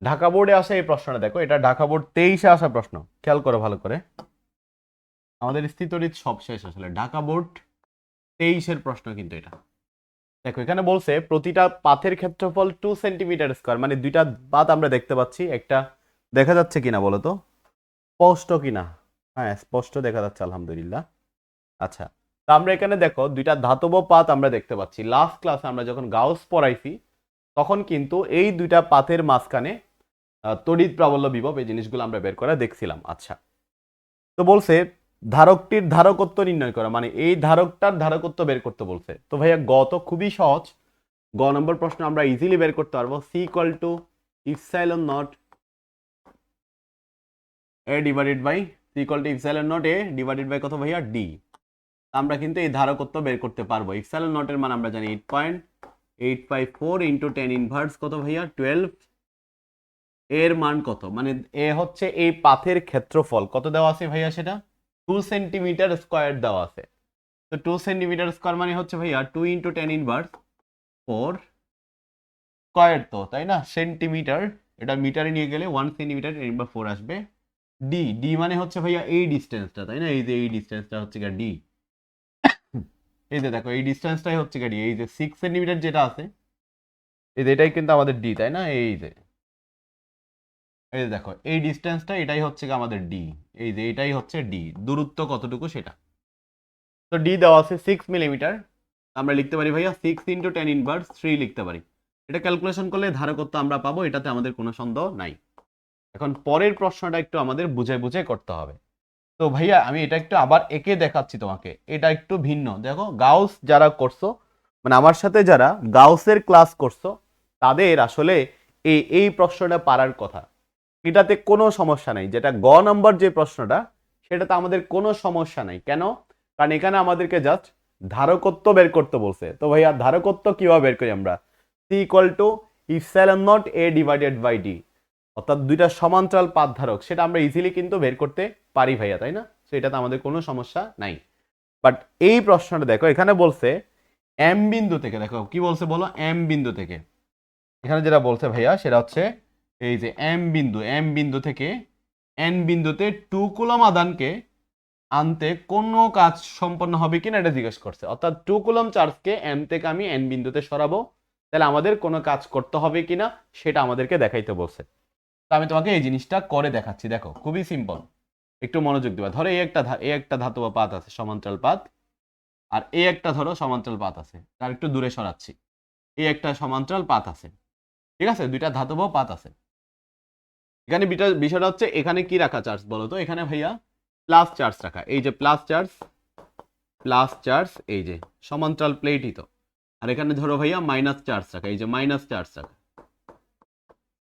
ঢাকা বোর্ডে আসা এই প্রশ্নটা দেখো, এটা ঢাকা বোর্ড 23-এ আসা প্রশ্ন, খেয়াল করো ভালো করে। আমাদের স্থিতরিত সব শেষ আসলে, ঢাকা বোর্ড 23-এর প্রশ্ন কিন্তু এটা। দেখো এখানে বলছে প্রতিটা পাথের ক্ষেত্রফল 2 সেন্টিমিটার স্কোয়ার, মানে দুইটা পাত আমরা দেখতে পাচ্ছি, একটা দেখা যাচ্ছে কিনা বলো তো, স্পষ্ট কিনা? হ্যাঁ স্পষ্ট দেখা যাচ্ছে আলহামদুলিল্লাহ। আচ্ছা, তো আমরা এখানে দেখো দুইটা ধাতব পাত আমরা দেখতে পাচ্ছি। লাস্ট ক্লাসে আমরা যখন গাউস পড়াইছি তখন কিন্তু এই দুইটা পাতের মাঝখানে তড়িৎ প্রাবল্য বিভব এই জিনিসগুলো আমরা বের করে দেখছিলাম। আচ্ছা, তো বলছে ধারকটির ধারকত্ব নির্ণয় করা, মানে এই ধারকটার ধারকত্ব বের করতে বলছে। তো ভাইয়া গ তো খুবই সহজ, গ নম্বর প্রশ্ন আমরা ইজিলি বের করতে পারবো। C equal to epsilon nought A divided by, C equal to epsilon nought A divided by কত ভাইয়া, ডি। আমরা কিন্তু এই ধারকত্ব বের করতে পারবো। ইপসাইলন নটের মান আমরা জানি 8.854 ইন্টু 10 ইনভার্স কত ভাইয়া 12। এর মান কত, মানে এ হচ্ছে এই পাথের ক্ষেত্রফল কত দেওয়া আছে ভাইয়া, সেটা 2 সেন্টিমিটার স্কোয়ার দেওয়া আছে। তো 2 সেন্টিমিটার স্কোয়ার মানে হচ্ছে ভাইয়া 2 ইন্টু 10 ইনভার্স 4 স্কোয়ার, তো তাই না, সেন্টিমিটার, এটা মিটারে নিয়ে গেলে 1 সেন্টিমিটার 10 4 আসবে। ডি, ডি মানে হচ্ছে ভাইয়া এই ডিস্টেন্সটা, তাই না, এই যে এই ডিস্টেন্সটা হচ্ছে গা ডি। এই যে দেখো এই ডিস্টেন্সটাই হচ্ছে গা ডি, এই যে 6 সেন্টিমিটার যেটা আছে, এই যে এটাই কিন্তু আমাদের ডি, তাই না, এই যে এই যে দেখো এই ডিস্টেন্সটা এটাই হচ্ছে গা আমাদের ডি, এই যে এটাই হচ্ছে ডি, দূরত্ব কতটুকু সেটা। তো ডি দেওয়া আছে 6 মিলিমিটার, আমরা লিখতে পারি ভাইয়া 6 ইন্টু 10 ইনভার্স 3 লিখতে পারি। এটা ক্যালকুলেশন করলে ধারকত্ব আমরা পাবো, এটাতে আমাদের কোনো সন্দেহ নাই। এখন পরের প্রশ্নটা একটু আমাদের বুঝে বুঝে করতে হবে। তো ভাইয়া আমি এটা একটু আবার এঁকে দেখাচ্ছি তোমাকে, এটা একটু ভিন্ন। দেখো গাউস যারা করছো, মানে আমার সাথে যারা গাউসের ক্লাস করছো, তাদের আসলে এই প্রশ্নটা পারার কথা, এটাতে কোনো সমস্যা নাই। যেটা গ নাম্বার যে প্রশ্নটা, সেটাতে আমাদের কোনো সমস্যা নাই। কেন? কারণ এখানে আমাদেরকে জাস্ট ধারকত্ব বের করতে বলছে। তো ভাইয়া ধারকত্ব কিভাবে বের করি আমরা? C equal to epsilon nought A divided by D, অর্থাৎ দুইটা সমান্তরাল পাত ধারক, সেটা আমরা ইজিলি কিন্তু বের করতে পারি ভাইয়া, তাই না? তো এটাতে আমাদের কোনো সমস্যা নাই। বাট এই প্রশ্নটা দেখো, এখানে বলছে এম বিন্দু থেকে, দেখো কি বলছে বলো, এম বিন্দু থেকে। এখানে যেটা বলছে ভাইয়া সেটা হচ্ছে এই যে এম বিন্দু থেকে এন বিন্দুতে 2 কুলম আধানকে আনতে কোনো কাজ সম্পন্ন হবে কিনা এটা জিজ্ঞেস করছে। অর্থাৎ 2 কুলম চার্জকে এম থেকে আমি এন বিন্দুতে সরাবো, তাহলে আমাদের কোনো কাজ করতে হবে কিনা সেটা আমাদেরকে দেখাইতে বলছে। তো আমি তোমাকে এই জিনিসটা করে দেখাচ্ছি, দেখো খুবই সিম্পল, একটু মনোযোগ দিবা। ধরো এই একটা ধাতব পাত আছে সমান্তরাল পাত, আর এই একটা ধরো সমান্তরাল পাত আছে, তার একটু দূরে সরাচ্ছি। এই একটা সমান্তরাল পাত আছে, ঠিক আছে, দুইটা ধাতব পাত আছে। এখানে বিষয়টা হচ্ছে এখানে কি রাখা চার্জ বলো তো, এখানে ভাইয়া প্লাস চার্জ রাখা, এই যে প্লাস চার্জ, প্লাস চার্জ, এই যে সমান্তরাল প্লেটই তো। আর এখানে ধরো ভাইয়া মাইনাস চার্জ রাখা, এই যে মাইনাস চার্জ রাখা।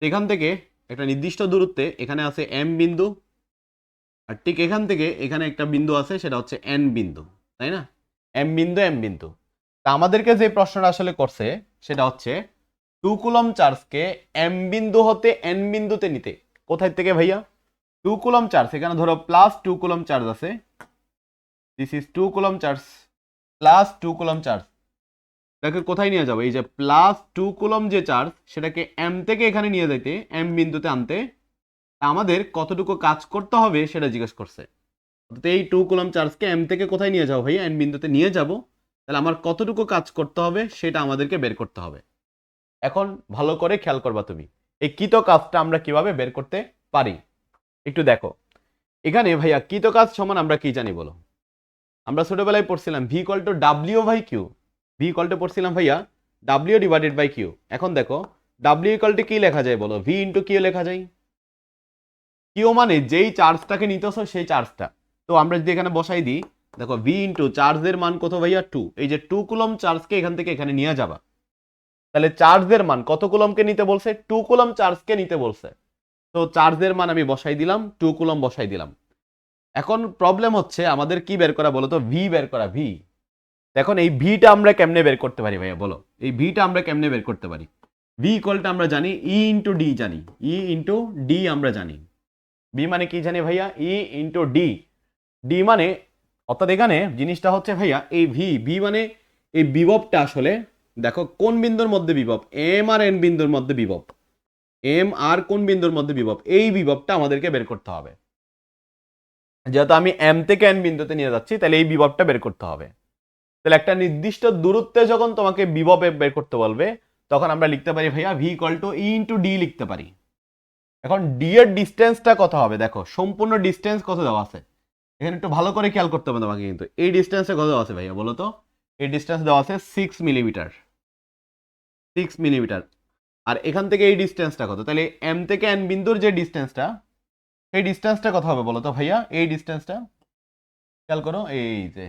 এখান থেকে একটা নির্দিষ্ট দূরত্বে এখানে আছে এম বিন্দু, আর ঠিক এখান থেকে এখানে একটা বিন্দু আছে, সেটা হচ্ছে এন বিন্দু, তাই না, এম বিন্দু এম বিন্দু। তা আমাদেরকে যে প্রশ্নটা আসলে করছে সেটা হচ্ছে 2 কুলম চার্জকে এম বিন্দু হতে এন বিন্দুতে নিতে, কোথায় থেকে ভাইয়া, 2 কুলম চার্জ, এখানে ধরো প্লাস 2 কুলম চার্জ আছে, this is 2 coulomb charge, plus 2 coulomb charge, এটাকে কোথায় নিয়ে যাবো, এই যে প্লাস 2 কুলম যে চার্জ সেটাকে এম থেকে এখানে নিয়ে যেতে, এম বিন্দুতে আনতে আমাদের কতটুকু কাজ করতে হবে সেটা জিজ্ঞেস করছে। তো এই 2 কুলম চার্জকে এম থেকে কোথায় নিয়ে যাবো ভাইয়া, এন বিন্দুতে নিয়ে যাব, তাহলে আমার কতটুকু কাজ করতে হবে সেটা আমাদেরকে বের করতে হবে। এখন ভালো করে খেয়াল করবা তুমি, এই কৃত কাজটা আমরা কিভাবে বের করতে পারি একটু দেখো। এখানে ভাইয়া কৃত কাজ সমান আমরা কি জানি বলো, আমরা ছোটবেলায় পড়ছিলাম V equal to W by Q, V equal to পড়ছিলাম ভাইয়া ডাব্লিউ ডিভাইডেড বাই কিউ। এখন দেখো ডাব্লিউ ইকুয়াল টু কি লেখা যায় বলো, ভি ইন্টু কিউ লেখা যায়। কিউ মানে যেই চার্জটাকে নিতেছো সেই চার্জটা, তো আমরা যদি এখানে বসাই দিই, দেখো ভি ইন্টু চার্জের মান কত ভাইয়া 2, এই যে 2 কুলম চার্জকে এখান থেকে এখানে নিয়ে যাবা, তাহলে চার্জের মান কত কুলমকে নিতে বলছে, 2 কুলম চার্জকে নিতে বলছে। তো চার্জের মান আমি বসাই দিলাম, 2 কুলম বসাই দিলাম। এখন প্রবলেম হচ্ছে আমাদের কি বের করা বলো তো, ভি বের করা, ভি। এখন এই ভিটা আমরা কেমনে বের করতে পারি ভাইয়া বলো, এই ভিটা আমরা কেমনে বের করতে পারি? ভি ইকুয়ালটা আমরা জানি ই ইন্টু ডি, জানি ই ইন্টু ডি আমরা জানি। বি মানে কি জানি ভাইয়া, ই ইন্টু ডি, ডি মানে, অর্থাৎ এখানে জিনিসটা হচ্ছে ভাইয়া এই ভি, ভি মানে এই বিভবটা আসলে দেখো কোন বিন্দুর মধ্যে বিভব, এম আর এন বিন্দুর মধ্যে বিভব। এম আর কোন বিন্দুর মধ্যে বিভব, এই বিভবটা আমাদেরকে বের করতে হবে। যেহেতু আমি এম থেকে এন বিন্দুতে নিয়ে যাচ্ছি, তাহলে এই বিভবটা বের করতে হবে। তাহলে একটা নির্দিষ্ট দূরত্বে যখন তোমাকে বিভব বের করতে বলবে, তখন আমরা লিখতে পারি ভাইয়া ভি ইকুয়াল টু ই ইন্টু ডি লিখতে পারি। এখন ডি এর ডিস্টেন্সটা কত হবে, দেখো সম্পূর্ণ ডিস্টেন্স কত দেওয়া আছে, এখানে একটু ভালো করে খেয়াল করতে হবে তোমাকে। কিন্তু এই ডিস্টেন্সে কত দেওয়া আছে ভাইয়া বলো তো? এই ডিস্টেন্স দেওয়া আছে 6 মিলিমিটার, 6 মিলিমিটার। আর এখান থেকে এই ডিস্টেন্সটা কত? তাহলে এম থেকে এন বিন্দুর যে ডিস্টেন্সটা, এই ডিস্টেন্সটা কত হবে বলো তো ভাইয়া? এই ডিস্টেন্সটা খেয়াল করো, এই যে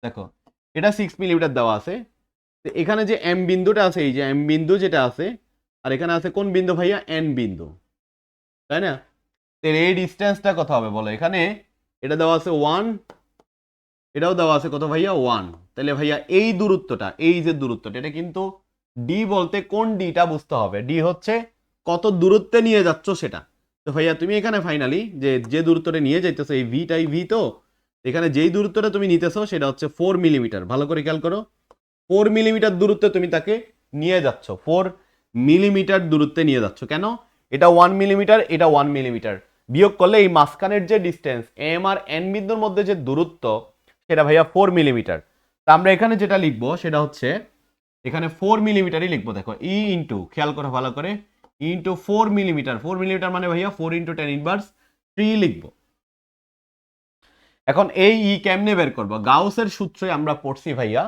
দেখো এটা 6 মিলিমিটার দেওয়া আছে। তো এখানে যে এম বিন্দুটা আছে, এই যে এম বিন্দু যেটা আছে, আর এখানে আছে কোন বিন্দু ভাইয়া? এন বিন্দু, তাই না? তাহলে এই ডিস্টেন্সটা কত হবে বলো? এখানে এটা দেওয়া আছে 1, এটাও দেওয়া আছে কত ভাইয়া? 1। তাহলে ভাইয়া এই দূরত্বটা, এই যে দূরত্বটা, এটা কিন্তু ডি বলতে কোন ডিটা বুঝতে হবে। ডি হচ্ছে কত দূরত্বে নিয়ে যাচ্ছ সেটা। তো ভাইয়া তুমি এখানে ফাইনালি যে দূরত্বটা নিয়ে যাইতেছো, এই ভিটাই ভি, তো এখানে যেই দূরত্বটা তুমি নিতেছো সেটা হচ্ছে 4 মিলিমিটার। ভালো করে খেয়াল করো, 4 মিলিমিটার দূরত্বে তুমি তাকে নিয়ে যাচ্ছ, 4 মিলিমিটার দূরত্বে নিয়ে যাচ্ছ। কেন? এটা 1 মিলিমিটার, এটা 1 মিলিমিটার, বিয়োগ করলে এই মাঝখানের যে ডিস্টেন্স এম আর এন বিন্দুর মধ্যে যে দূরত্ব, সেটা ভাইয়া 4 মিলিমিটার। তা আমরা এখানে যেটা লিখবো সেটা হচ্ছে এখানে 4 মিলিমিটারই লিখবো। দেখো ই ইন্টু, খেয়াল করো ভালো করে, ইন্টু 4 মিলিমিটার। 4 মিলিমিটার মানে ভাইয়া 4 ইন্টু 10 ইনভার্স 3 লিখবো। এখন এই ই কেমনে বের করবো? গাউসের সূত্রে আমরা পড়ছি ভাইয়া,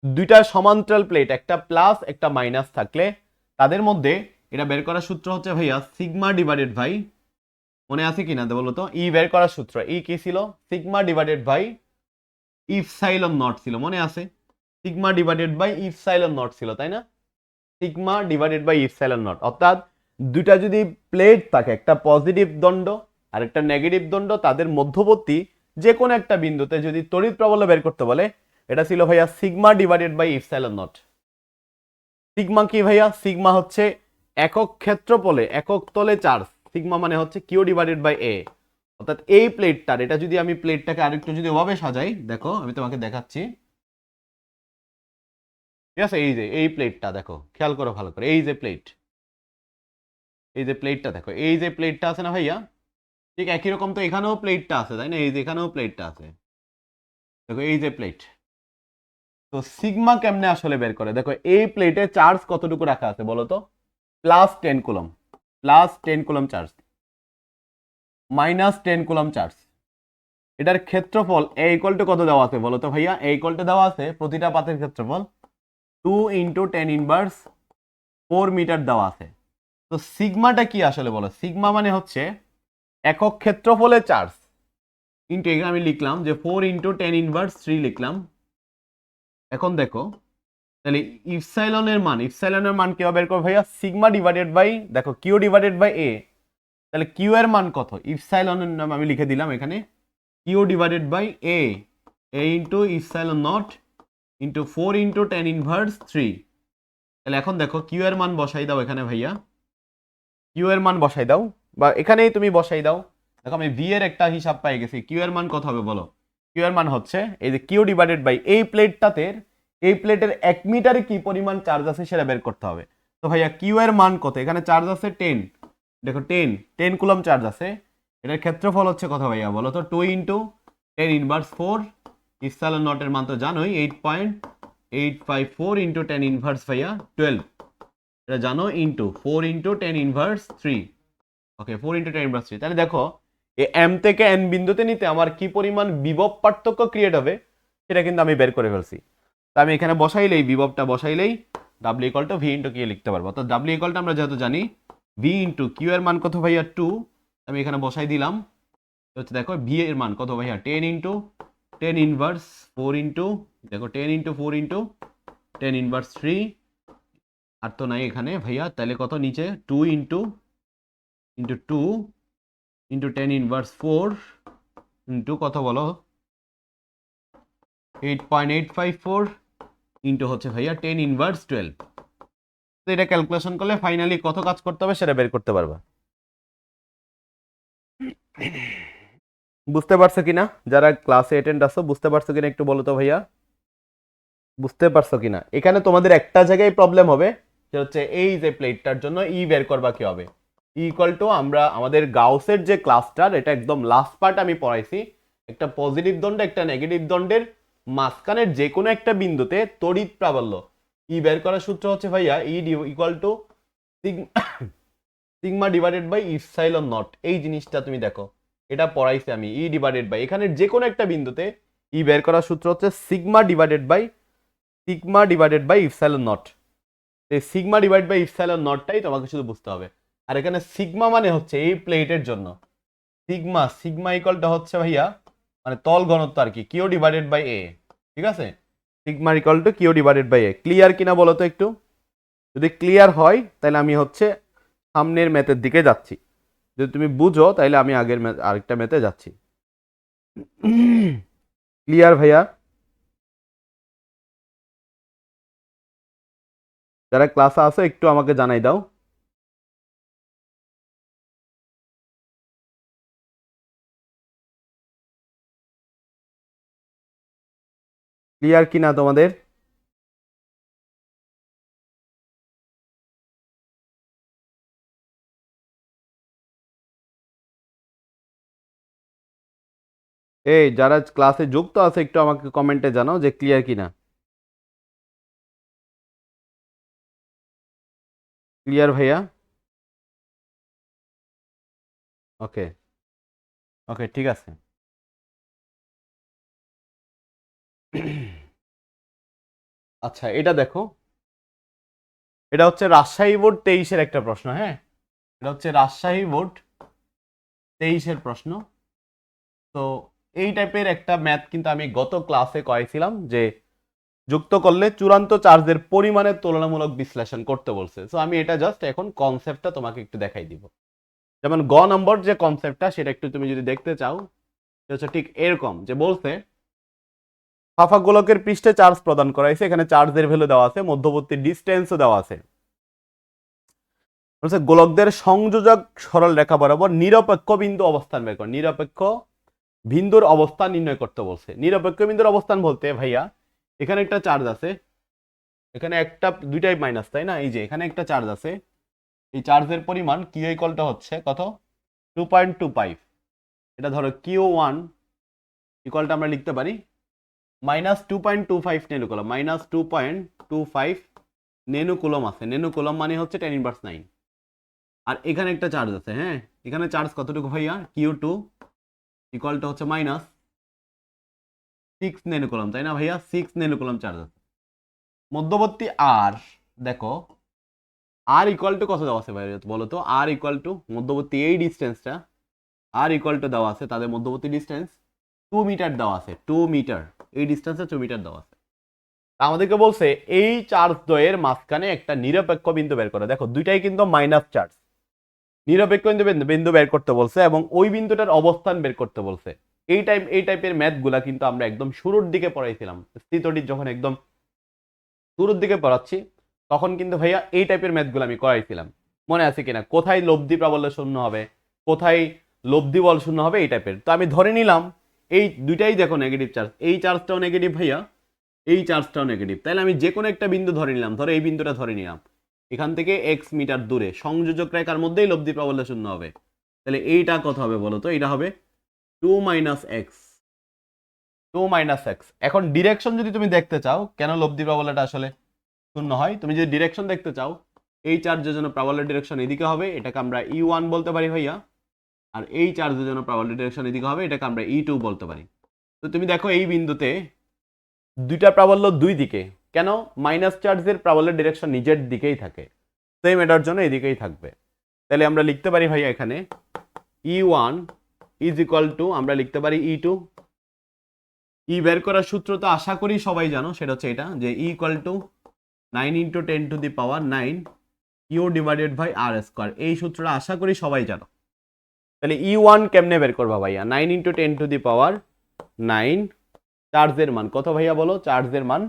দুইটা সমান্তরাল প্লেট, একটা প্লাস একটা মাইনাস থাকলে তাদের মধ্যে এটা বের করার সূত্র হচ্ছে ভাইয়া সিগমা ডিভাইডেড বাই, মনে আছে কিনা বলো তো? ই বের করার সূত্র ই কি ছিল? Sigma divided by epsilon nought ছিল, মনে আছে? Sigma divided by epsilon nought ছিল, তাই না? Sigma divided by epsilon nought. অর্থাৎ দুইটা যদি প্লেট থাকে, একটা পজিটিভ দণ্ড আর একটা নেগেটিভ দণ্ড, তাদের মধ্যবর্তী যে কোনো একটা বিন্দুতে যদি তড়িৎ প্রবল বের করতে বলে, এটা ছিল ভাইয়া sigma divided by epsilon nought. Sigma কি ভাইয়া? সিগমা হচ্ছে একক ক্ষেত্রফলে একক তলে চার্জ, সিগমা মানে হচ্ছে কিউ ডিভাইডেড বাই এ। অর্থাৎ এই প্লেটটার, এটা যদি আমি প্লেটটাকে আরেকটু যদি ওভাবে সাজাই, দেখো আমি তোমাকে দেখাচ্ছি, ঠিক আছে? এই যে এই প্লেটটা দেখো, খেয়াল করো ভালো করে, এই যে প্লেট, এই যে প্লেটটা দেখো, এই যে প্লেটটা আছে না ভাইয়া, ঠিক একই রকম তো এখানেও প্লেটটা আছে, তাই না? এই যে এখানেও প্লেটটা আছে, দেখো এই যে প্লেট। তো সিগমা কেমনে আসলে বের করে? দেখো এই প্লেটে চার্জ কতটুকু রাখা আছে বলো তো? Plus 10 coulomb, plus 10 coulomb charge, minus 10 coulomb charge. এটার ক্ষেত্রফল এ ইকুয়াল টু কত দেওয়া আছে বলো তো ভাইয়া? এ ইকুয়াল টু দেওয়া আছে প্রতিটা পাতের ক্ষেত্রফল 2 ইন্টু 10 ইনভার্স 4 মিটার দেওয়া আছে। তো সিগমাটা কি আসলে বলো? সিগমা মানে হচ্ছে একক ক্ষেত্রফলে চার্জ ইন্টু, এখানে আমি লিখলাম যে 4 ইন্টু 10 ইনভার্স 3 লিখলাম। এখন দেখো তাহলে ইপসাইলনের মান কিভাবে বের করবো ভাইয়া? সিগমা ডিভাইডেড বাই, দেখো কিউ ডিভাইডেড বাই এ। তাহলে কিউ এর মান কত? ইপসাইলনের নাম আমি লিখে দিলাম এখানে, Q divided by A, A into epsilon nought into 4 into 10 inverse 3। তাহলে এখন দেখো কিউ এর মান বসাই দাও এখানে ভাইয়া, কিউ এর মান বসাই দাও, বা এখানেই তুমি বসাই দাও। দেখো আমি ভি এর একটা হিসাব পাই গেছি, কিউ এর মান কত হবে বলো? কিউ এর মান হচ্ছে এই যে কিউ ডিভাইডেড বাই এই প্লেটটাতে, এই প্লেটের 1 মিটারে কি পরিমাণ চার্জ আছে সেটা বের করতে হবে। তো ভাইয়া কিউ এর মান কত? এখানে চার্জ আছে 10, দেখো 10 কুলম চার্জ আছে। এটার ক্ষেত্রফল হচ্ছে কত ভাইয়া বলো তো? 2 ইন্টু 10 ইনভার্স 4, ইপসাইলন নটের মান তো জানোই 8.854 ইন্টু 10 ইনভার্স ভাইয়া 12, এটা জানো, ইন্টু 4 ইন্টু 10 ইনভার্স 3। ওকে, 4 ইন্টু 10 ইনভার্স 3। তাহলে দেখো এই এম থেকে এন বিন্দুতে নিতে আমার কি পরিমাণ বিভব পার্থক্য ক্রিয়েট হবে সেটা কিন্তু আমি বের করে ফেলছি। তো আমি এখানে বসাইলেই, বিভবটা বসাইলেই W equal to V into Q লিখতে পারবো। তো ডাব্লিউ ইকুয়াল টু আমরা যেহেতু জানি ভি ইন্টু কিউ এর মান কত ভাইয়া? 2, আমি এখানে বসাই দিলাম। হচ্ছে দেখো ভি এর মান কত ভাইয়া? 10 ইন্টু 10 ইনভার্স 4 ইন্টু, দেখো 10 ইন্টু 4 ইন্টু 10 ইনভার্স 3, আর তো নাই এখানে ভাইয়া, তাহলে কত নিচে? 2 ইন্টু 2 ইন্টু 10 ইনভার্স 4 ইন্টু কত বলো? 8.854 ইন্টু হচ্ছে ভাইয়া 10 ইনভার্স 12। তো এটা ক্যালকুলেশন করলে ফাইনালি কত কাজ করতে হবে সেটা বের করতে পারবা। বুঝতে পারছো কিনা? যারা ক্লাসে অ্যাটেন্ড আসো বুঝতে পারছো কিনা একটু বলো তো ভাইয়া, বুঝতে পারছো কিনা? এখানে তোমাদের একটা জায়গায় প্রবলেম হবে, সেটা হচ্ছে এই যে প্লেটটার জন্য ই বের করবা কি হবে, ইকুয়াল টু আমরা আমাদের গাউসের যে ক্লাসটার এটা একদম লাস্ট পার্ট আমি পড়াইছি, একটা পজিটিভ দণ্ড একটা নেগেটিভ দণ্ডের মাঝখানের যে কোনো একটা বিন্দুতে তড়িৎ প্রাবল্য ই বের করার সূত্র হচ্ছে ভাইয়া E equal to sigma divided by epsilon naught. এই জিনিসটা তুমি দেখো এটা পড়াইছি আমি, ই ডিভাইডেড বাই এখানে যে কোনো একটা বিন্দুতে ই বের করার সূত্র হচ্ছে sigma divided by epsilon naught. এই সিগমা ডিভাইড বাই ইপসাইলন নটটাই তোমাকে শুধু বুঝতে হবে। আর এখানে সিগমা মানে হচ্ছে এই প্লেটের জন্য সিগমা ইকুয়ালটা হচ্ছে ভাইয়া মানে তল ঘনত্ব আর কি, কিউ ডিভাইডেড বাই এ। ঠিক আছে, sigma equal to Q divided by A. Clear কিনা বলো তো একটু? যদি ক্লিয়ার হয় তাহলে আমি হচ্ছে সামনের ম্যাথের দিকে যাচ্ছি, যদি তুমি বুঝো তাহলে আমি আগের আরেকটা ম্যাথে যাচ্ছি। ক্লিয়ার ভাইয়া? যারা ক্লাসে আসো একটু আমাকে জানাই দাও। ক্লিয়ার কিনা তোমাদের? এই যারা ক্লাসে যুক্ত আছে একটু আমাকে কমেন্টে জানাও যে ক্লিয়ার কিনা। ক্লিয়ার ভাইয়া? ওকে ওকে ঠিক আছে। আচ্ছা এটা দেখো, এটা হচ্ছে রাজশাহী বোর্ড 23-এর একটা প্রশ্ন। হ্যাঁ, এটা হচ্ছে রাজশাহী বোর্ড 23-এর প্রশ্ন। তো এই টাইপের একটা ম্যাথ কিন্তু আমি গত ক্লাসে কয়েছিলাম যে যুক্ত করলে চূড়ান্ত চার্জের পরিমাণের তুলনামূলক বিশ্লেষণ করতে বলছে। সো আমি এটা জাস্ট এখন কনসেপ্টটা তোমাকে একটু দেখাই দিব। যেমন গ নম্বর যে কনসেপ্টটা সেটা একটু তুমি যদি দেখতে চাও সেটা হচ্ছে ঠিক এরকম, যে বলছে ফাঁকা গোলকের পৃষ্ঠে চার্জ প্রদান করা হয়েছে, এখানে চার্জের ভ্যালু দেওয়া আছে, মধ্যবর্তী ডিস্টেন্সও দেওয়া আছে। গোলকদের সংযোজক সরল রেখা বরাবর নিরপেক্ষ বিন্দু অবস্থান বের কর। নিরপেক্ষ বিন্দুর অবস্থান নির্ণয় করতে বলছে। নিরপেক্ষ বিন্দুর অবস্থান বলতে ভাইয়া এখানে একটা চার্জ আছে, এখানে একটা দুইটাই মাইনাস, তাই না? এই যে এখানে একটা চার্জ আছে, এই চার্জের পরিমাণ কিউ ইকুয়ালটা হচ্ছে কত? 2.25। এটা ধরো Q1 ইকুয়ালটা আমরা লিখতে পারি -2.25 নেনুকুলম, -2.25 নেনুকুলম আছে। নেনুকুলম মানে হচ্ছে 10⁻⁹। আর এখানে একটা চার্জ আছে। হ্যাঁ, এখানে চার্জ কতটুকু ভাইয়া? Q2 ইকুয়ালটা হচ্ছে -6 নেনুকুলম, তাই না ভাইয়া? 6 নেনুকুলম চার্জ আছে। মধ্যবর্তী আর দেখো আর ইকুয়াল টু কত দেওয়া আছে ভাই বলো তো? আর ইকুয়াল টু মধ্যবর্তী এই ডিস্টেন্সটা আর ইকুয়াল টু দেওয়া আছে, তাদের মধ্যবর্তী ডিস্টেন্স 2 মিটার দেওয়া আছে। 2 মিটার, এই ডিস্টেন্সে 2 মিটার দেওয়া আছে। আমাদেরকে বলছে এই চার্জ দ্বয়ের মাঝখানে একটা নিরপেক্ষ বিন্দু বের করে। দেখো দুইটাই কিন্তু মাইনাস চার্জ, নিরপেক্ষ বিন্দু বের করতে বলছে এবং ওই বিন্দুটার অবস্থান বের করতে বলছে। এই টাইপের ম্যাথগুলা কিন্তু আমরা একদম শুরুর দিকে পড়াইছিলাম। স্থিতটির যখন একদম শুরুর দিকে পড়াচ্ছি তখন কিন্তু ভাইয়া এই টাইপের ম্যাথগুলো আমি করাইছিলাম, মনে আছে কিনা? কোথায় লব্ধি প্রাবল্য শূন্য হবে, কোথায় লব্ধি বল শূন্য হবে, এই টাইপের। তো আমি ধরে নিলাম এই দুইটাই দেখো নেগেটিভ চার্জ, এই চার্জটাও নেগেটিভ ভাইয়া, এই চার্জটাও নেগেটিভ। তাহলে আমি যে কোনো একটা বিন্দু ধরে নিলাম, ধরো এই বিন্দুটা ধরে নিলাম, এখান থেকে x মিটার দূরে সংযোজক রেখার মধ্যেই লব্ধি প্রাবল্য শূন্য হবে। তাহলে এইটা কত হবে বলো তো? এটা হবে 2 - x। 2 - x। এখন ডিরেকশন যদি তুমি দেখতে চাও কেন লব্ধি প্রাবল্যটা আসলে শূন্য হয়, তুমি যদি ডিরেকশন দেখতে চাও এই চার্জের জন্য প্রাবল্যের ডিরেকশন এদিকে হবে, এটাকে আমরা E1 বলতে পারি ভাইয়া। আর এই চার্জের জন্য প্রাবল্যের ডিরেকশন এদিকে হবে, এটাকে আমরা E2 বলতে পারি। তো তুমি দেখো এই বিন্দুতে দুইটা প্রাবল্য দুই দিকে, কেন? মাইনাস চার্জের প্রাবল্যের ডিরেকশন নিজের দিকেই থাকে, সেম এটার জন্য এদিকেই থাকবে। তাহলে আমরা লিখতে পারি ভাইয়া এখানে E1 ইজ ইকুয়াল টু, আমরা লিখতে পারি E2। ই বের করার সূত্র তো আশা করি সবাই জানো, সেটা হচ্ছে এটা যে E equal to 9 × 10⁻9 Q divided by R square. এই সূত্রটা আশা করি সবাই জানো। তাহলে E1 কেমনে বের করবা ভাইয়া? 9 × 10⁻9 চার্জের মান কত ভাইয়া বলো? চার্জের মান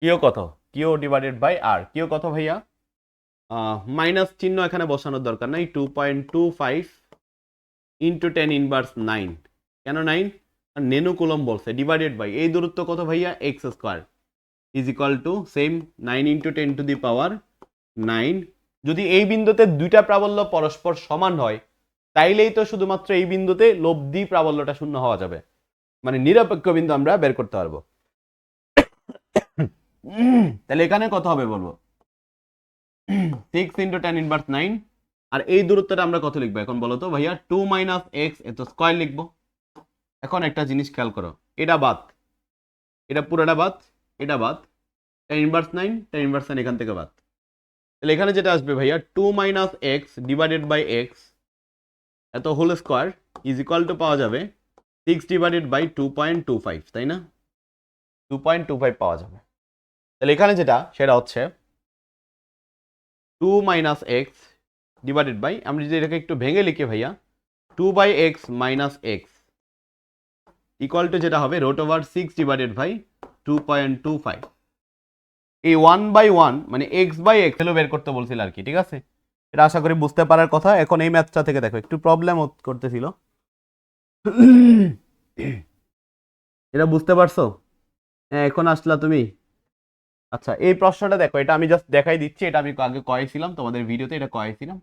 কিউ কত? Q divided by R. Q কত ভাইয়া? মাইনাস চিহ্ন এখানে বসানোর দরকার নাই। 2.25 × 10⁻9। কেন 9? নেনুকুলম বলছে, ডিভাইডেড বাই এই দূরত্ব কত ভাইয়া? x square is equal to same 9 × 10⁻9 9। যদি এই বিন্দুতে দুইটা প্রাবল্য পরস্পর সমান হয় তাইলেই তো শুধুমাত্র এই বিন্দুতে লব্ধি প্রাবল্যটা শূন্য হওয়া যাবে, মানে নিরপেক্ষ বিন্দু আমরা বের করতে পারবো। তাহলে এখানে কত হবে বলবো, 6 × tan ইনভার্স 9। আর এই দূরত্বটা আমরা কত লিখবো এখন বলো তো ভাইয়া, 2 - x এত স্কয়ার লিখবো। এখন একটা জিনিস খেয়াল করো, এটা বাদ, এটা পুরোটা বাদ, এটা বাদ, tan ইনভার্স 9, tan ইনভার্স 9 এখান থেকে বাদ। তাহলে এখানে যেটা আসবে ভাইয়া 2 - x ডিভাইডেড বাই x এত whole square is equal to পাওয়া যাবে 6 ডিভাইডেড বাই 2.25, তাই না? 2.25 পাওয়া যাবে। তাহলে এখানে যেটা সেটা হচ্ছে 2 - x ডিভাইডেড বাই, আমরা যদি এটাকে একটু ভেঙে লিখি ভাইয়া, 2/x - x ইকুয়াল টু যেটা হবে √6 ডিভাইডেড বাই 2.25। এই 1/1 মানে x/x হলো বের করতে বলছিল আর কি, ঠিক আছে? এটা আশা করি বুঝতে পারার কথা। এখন এই ম্যাথটা থেকে দেখো, একটু প্রবলেম করতেছিল, এটা বুঝতে পারছো? হ্যাঁ, এখন আসলা তুমি। আচ্ছা, এই প্রশ্নটা দেখো, এটা আমি জাস্ট দেখাই দিচ্ছি, এটা আমি আগে কয়েছিলাম তোমাদের ভিডিওতে, এটা কয়েছিলাম।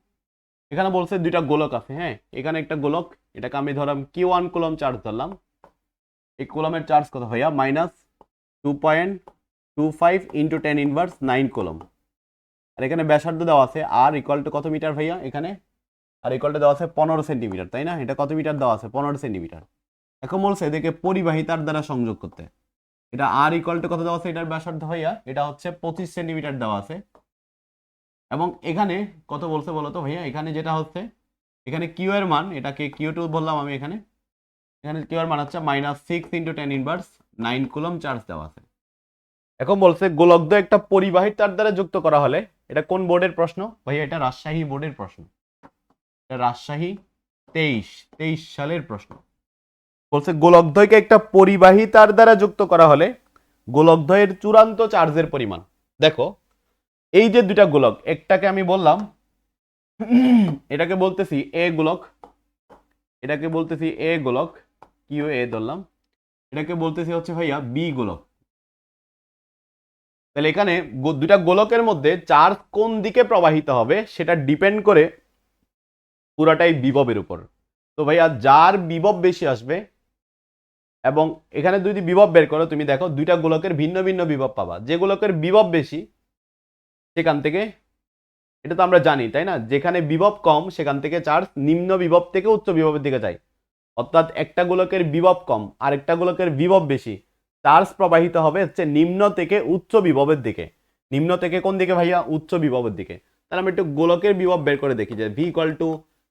এখানে বলছে দুইটা গোলক আছে, হ্যাঁ, এখানে একটা গোলক, এটাকে আমি ধরলাম Q1 কুলম চার্জ ধরলাম। এই কুলমের চার্জ কত ভাইয়া, -2.25 × 10 ইনভার্স 9 কুলম। আর এখানে ব্যাসার্ধ দেওয়া আছে আর ইকুয়াল টু কত মিটার ভাইয়া এখানে, আর ইকুয়াল টু দেওয়া আছে 15 সেন্টিমিটার, তাই না? এটা কত মিটার দেওয়া আছে, 15 সেন্টিমিটার। এখন বলছে এদেরকে পরিবাহিতার দ্বারা সংযোগ করতে। এটা আর ইকুয়াল টু কত দেওয়া আছে, এটার ব্যাসার্ধ ভাইয়া এটা হচ্ছে 25 সেন্টিমিটার দেওয়া আছে। এবং এখানে কত বলছে বলো তো ভাইয়া, এখানে যেটা হচ্ছে, এখানে কিউ এর মান, এটাকে Q2 বললাম আমি, এখানে এখানে কিউ এর মান হচ্ছে -6 × 10 ইনভার্স 9 কুলম চার্জ দেওয়া আছে। এখন বলছে গোলকদ্বয় একটা পরিবাহী তার দ্বারা যুক্ত করা হলে, এটা কোন বোর্ডের প্রশ্ন ভাইয়া? এটা রাজশাহী বোর্ডের প্রশ্ন, এটা রাজশাহী 23 সালের প্রশ্ন। বলছে গোলকদ্বয়কে একটা পরিবাহী তার দ্বারা যুক্ত করা হলে গোলকদ্বয়ের চূড়ান্ত চার্জের পরিমাণ। দেখো এই যে দুইটা গোলক, একটাকে আমি বললাম, এটাকে বলতেছি এ গোলক, এটাকে বলতেছি এ গোলক, কিউ এ ধরলাম, এটাকে বলতেছি হচ্ছে ভাইয়া বি গোলক। তাহলে এখানে দুইটা গোলকের মধ্যে চার্জ কোন দিকে প্রবাহিত হবে সেটা ডিপেন্ড করে পুরাটাই বিভবের উপর। তো ভাইয়া যার বিভব বেশি আসবে, এবং এখানে যদি বিভব বের করো তুমি দেখো দুইটা গোলকের ভিন্ন ভিন্ন বিভব পাবা, যে গোলকের বিভব বেশি সেখান থেকে, এটা তো আমরা জানি তাই না, যেখানে বিভব কম সেখান থেকে চার্জ নিম্ন বিভব থেকে উচ্চ বিভবের দিকে যায়। অর্থাৎ একটা গোলকের বিভব কম আর একটা গোলকের বিভব বেশি, চার্জ প্রবাহিত হবে হচ্ছে নিম্ন থেকে উচ্চ বিভবের দিকে। নিম্ন থেকে কোন দিকে ভাইয়া? উচ্চ বিভবের দিকে। তাহলে আমরা একটু গোলকের বিভব বের করে দেখি যে V =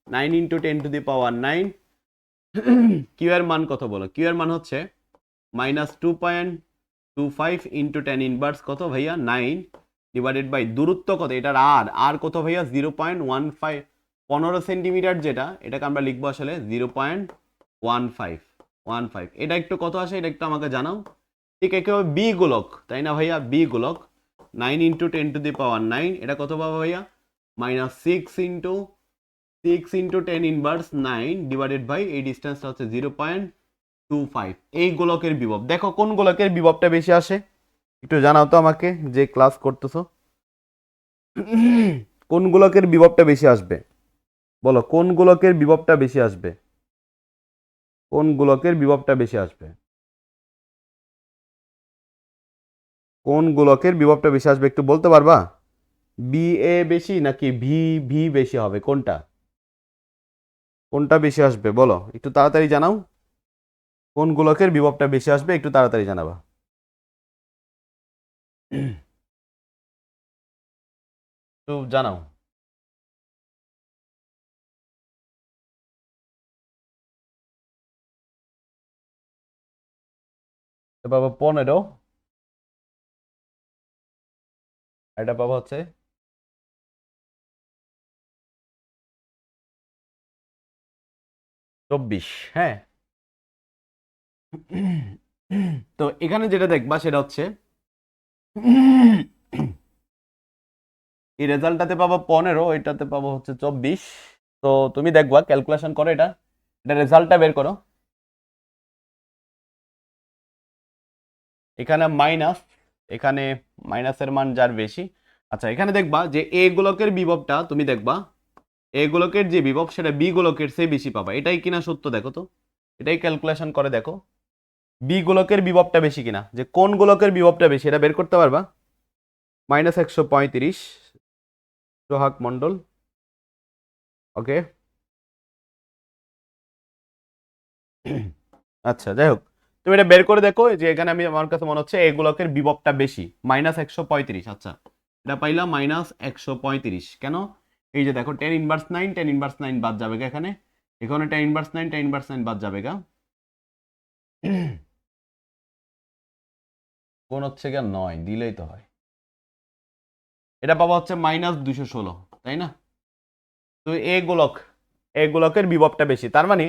9 × 10⁹ কিউ এর মান কত বলো? কিউ এর মান হচ্ছে -2.25 × 10 ইনভার্স কত ভাইয়া 9 ডিভাইডেড বাই দূরত্ব কত, এটার আর কত ভাইয়া 0.15, 15 সেন্টিমিটার, যেটা এটাকে আমরা লিখবো আসলে 0.15। এটা একটু কত আসে এটা একটু আমাকে জানাও। ঠিক একেবারে বি গোলক, তাই না ভাইয়া? বি গোলক 9 × 10⁹ এটা কত পাবো ভাইয়া? -6 × 10 ইনভার্স 9 ডিভাইডেড বাই এই ডিস্টেন্সটা হচ্ছে 0.25। এই গোলকের বিভব দেখো কোন গোলকের বিভবটা বেশি আসে একটু জানাও তো আমাকে, যে ক্লাস করতেছো, কোন গোলকের বিভবটা বেশি আসবে বলো? কোন গোলকের বিভবটা বেশি আসবে? কোন গোলকের বিভবটা বেশি আসবে? কোন গোলকের বিভবটা বেশি আসবে একটু বলতে পারবা? বি এ বেশি নাকি ভি ভি বেশি হবে, কোনটা কোনটা বেশি আসবে বলো একটু তাড়াতাড়ি জানাও। কোন গোলকের বিভবটা বেশি আসবে একটু তাড়াতাড়ি জানাবা। তো জানাও। এটা পাবো 15, এটা পাবো হচ্ছে 24। হ্যাঁ, তো এখানে যেটা দেখবা সেটা হচ্ছে এই রেজাল্টটাতে পাবো 15, এটাতে পাবো হচ্ছে 24। তো তুমি দেখবা ক্যালকুলেশন করো, এটা এটা রেজাল্টটা বের করো। এখানে মাইনাস, এখানে মাইনাসের মান যার বেশি, আচ্ছা এখানে দেখবা যে এ গোলকের বিভবটা তুমি দেখবা এ গোলকের যে বিভব সেটা বি গোলকের চেয়ে বেশি পাবা, এটাই কিনা সত্য দেখো তো, এটাই ক্যালকুলেশন করে দেখো বি গোলকের বিভবটা বেশি কিনা, যে কোন গোলকের বিভবটা বেশি এটা বের করতে পারবা। -135 সোহাগ মন্ডল, ওকে। আচ্ছা যাই হোক, তুমি এটা বের করে দেখো যে এখানে আমি আমার কাছে মনে হচ্ছে এগুলোকের বিভবটা বেশি -135। আচ্ছা এটা পাইলাম -135 কেন, এই যে দেখো tan 9 বাদ যাবে গা এখানে, এখানে tan 9 বাদ যাবে গা, কোন হচ্ছে গা 9 দিলেই তো হয়, এটা পাবা হচ্ছে -216, তাই না? তো এ গোলকের বিভবটা বেশি, তার মানে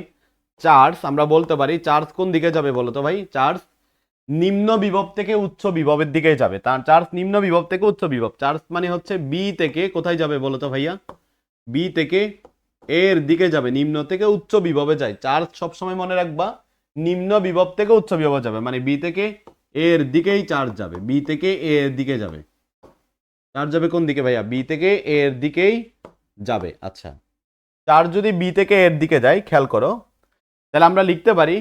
চার্জ আমরা বলতে পারি চার্জ কোন দিকে যাবে বলো তো ভাই, চার্জ নিম্ন বিভব থেকে উচ্চ বিভবের দিকে যাবে, তার চার্জ নিম্ন বিভব থেকে উচ্চ বিভব, চার্জ মানে হচ্ছে বি থেকে কোথায় যাবে বলো তো ভাইয়া, বি থেকে এর দিকে যাবে, নিম্ন থেকে উচ্চ বিভবে যায়, চার্জ সবসময় মনে রাখবা নিম্ন বিভব থেকে উচ্চ বিভবে যাবে, মানে বি থেকে এর দিকেই চার্জ যাবে, বি থেকে এর দিকে যাবে, চার্জ যাবে কোন দিকে ভাইয়া, বি থেকে এর দিকেই যাবে। আচ্ছা চার্জ যদি বি থেকে এর দিকে যায় খেয়াল করো, তাহলে আমরা লিখতে পারি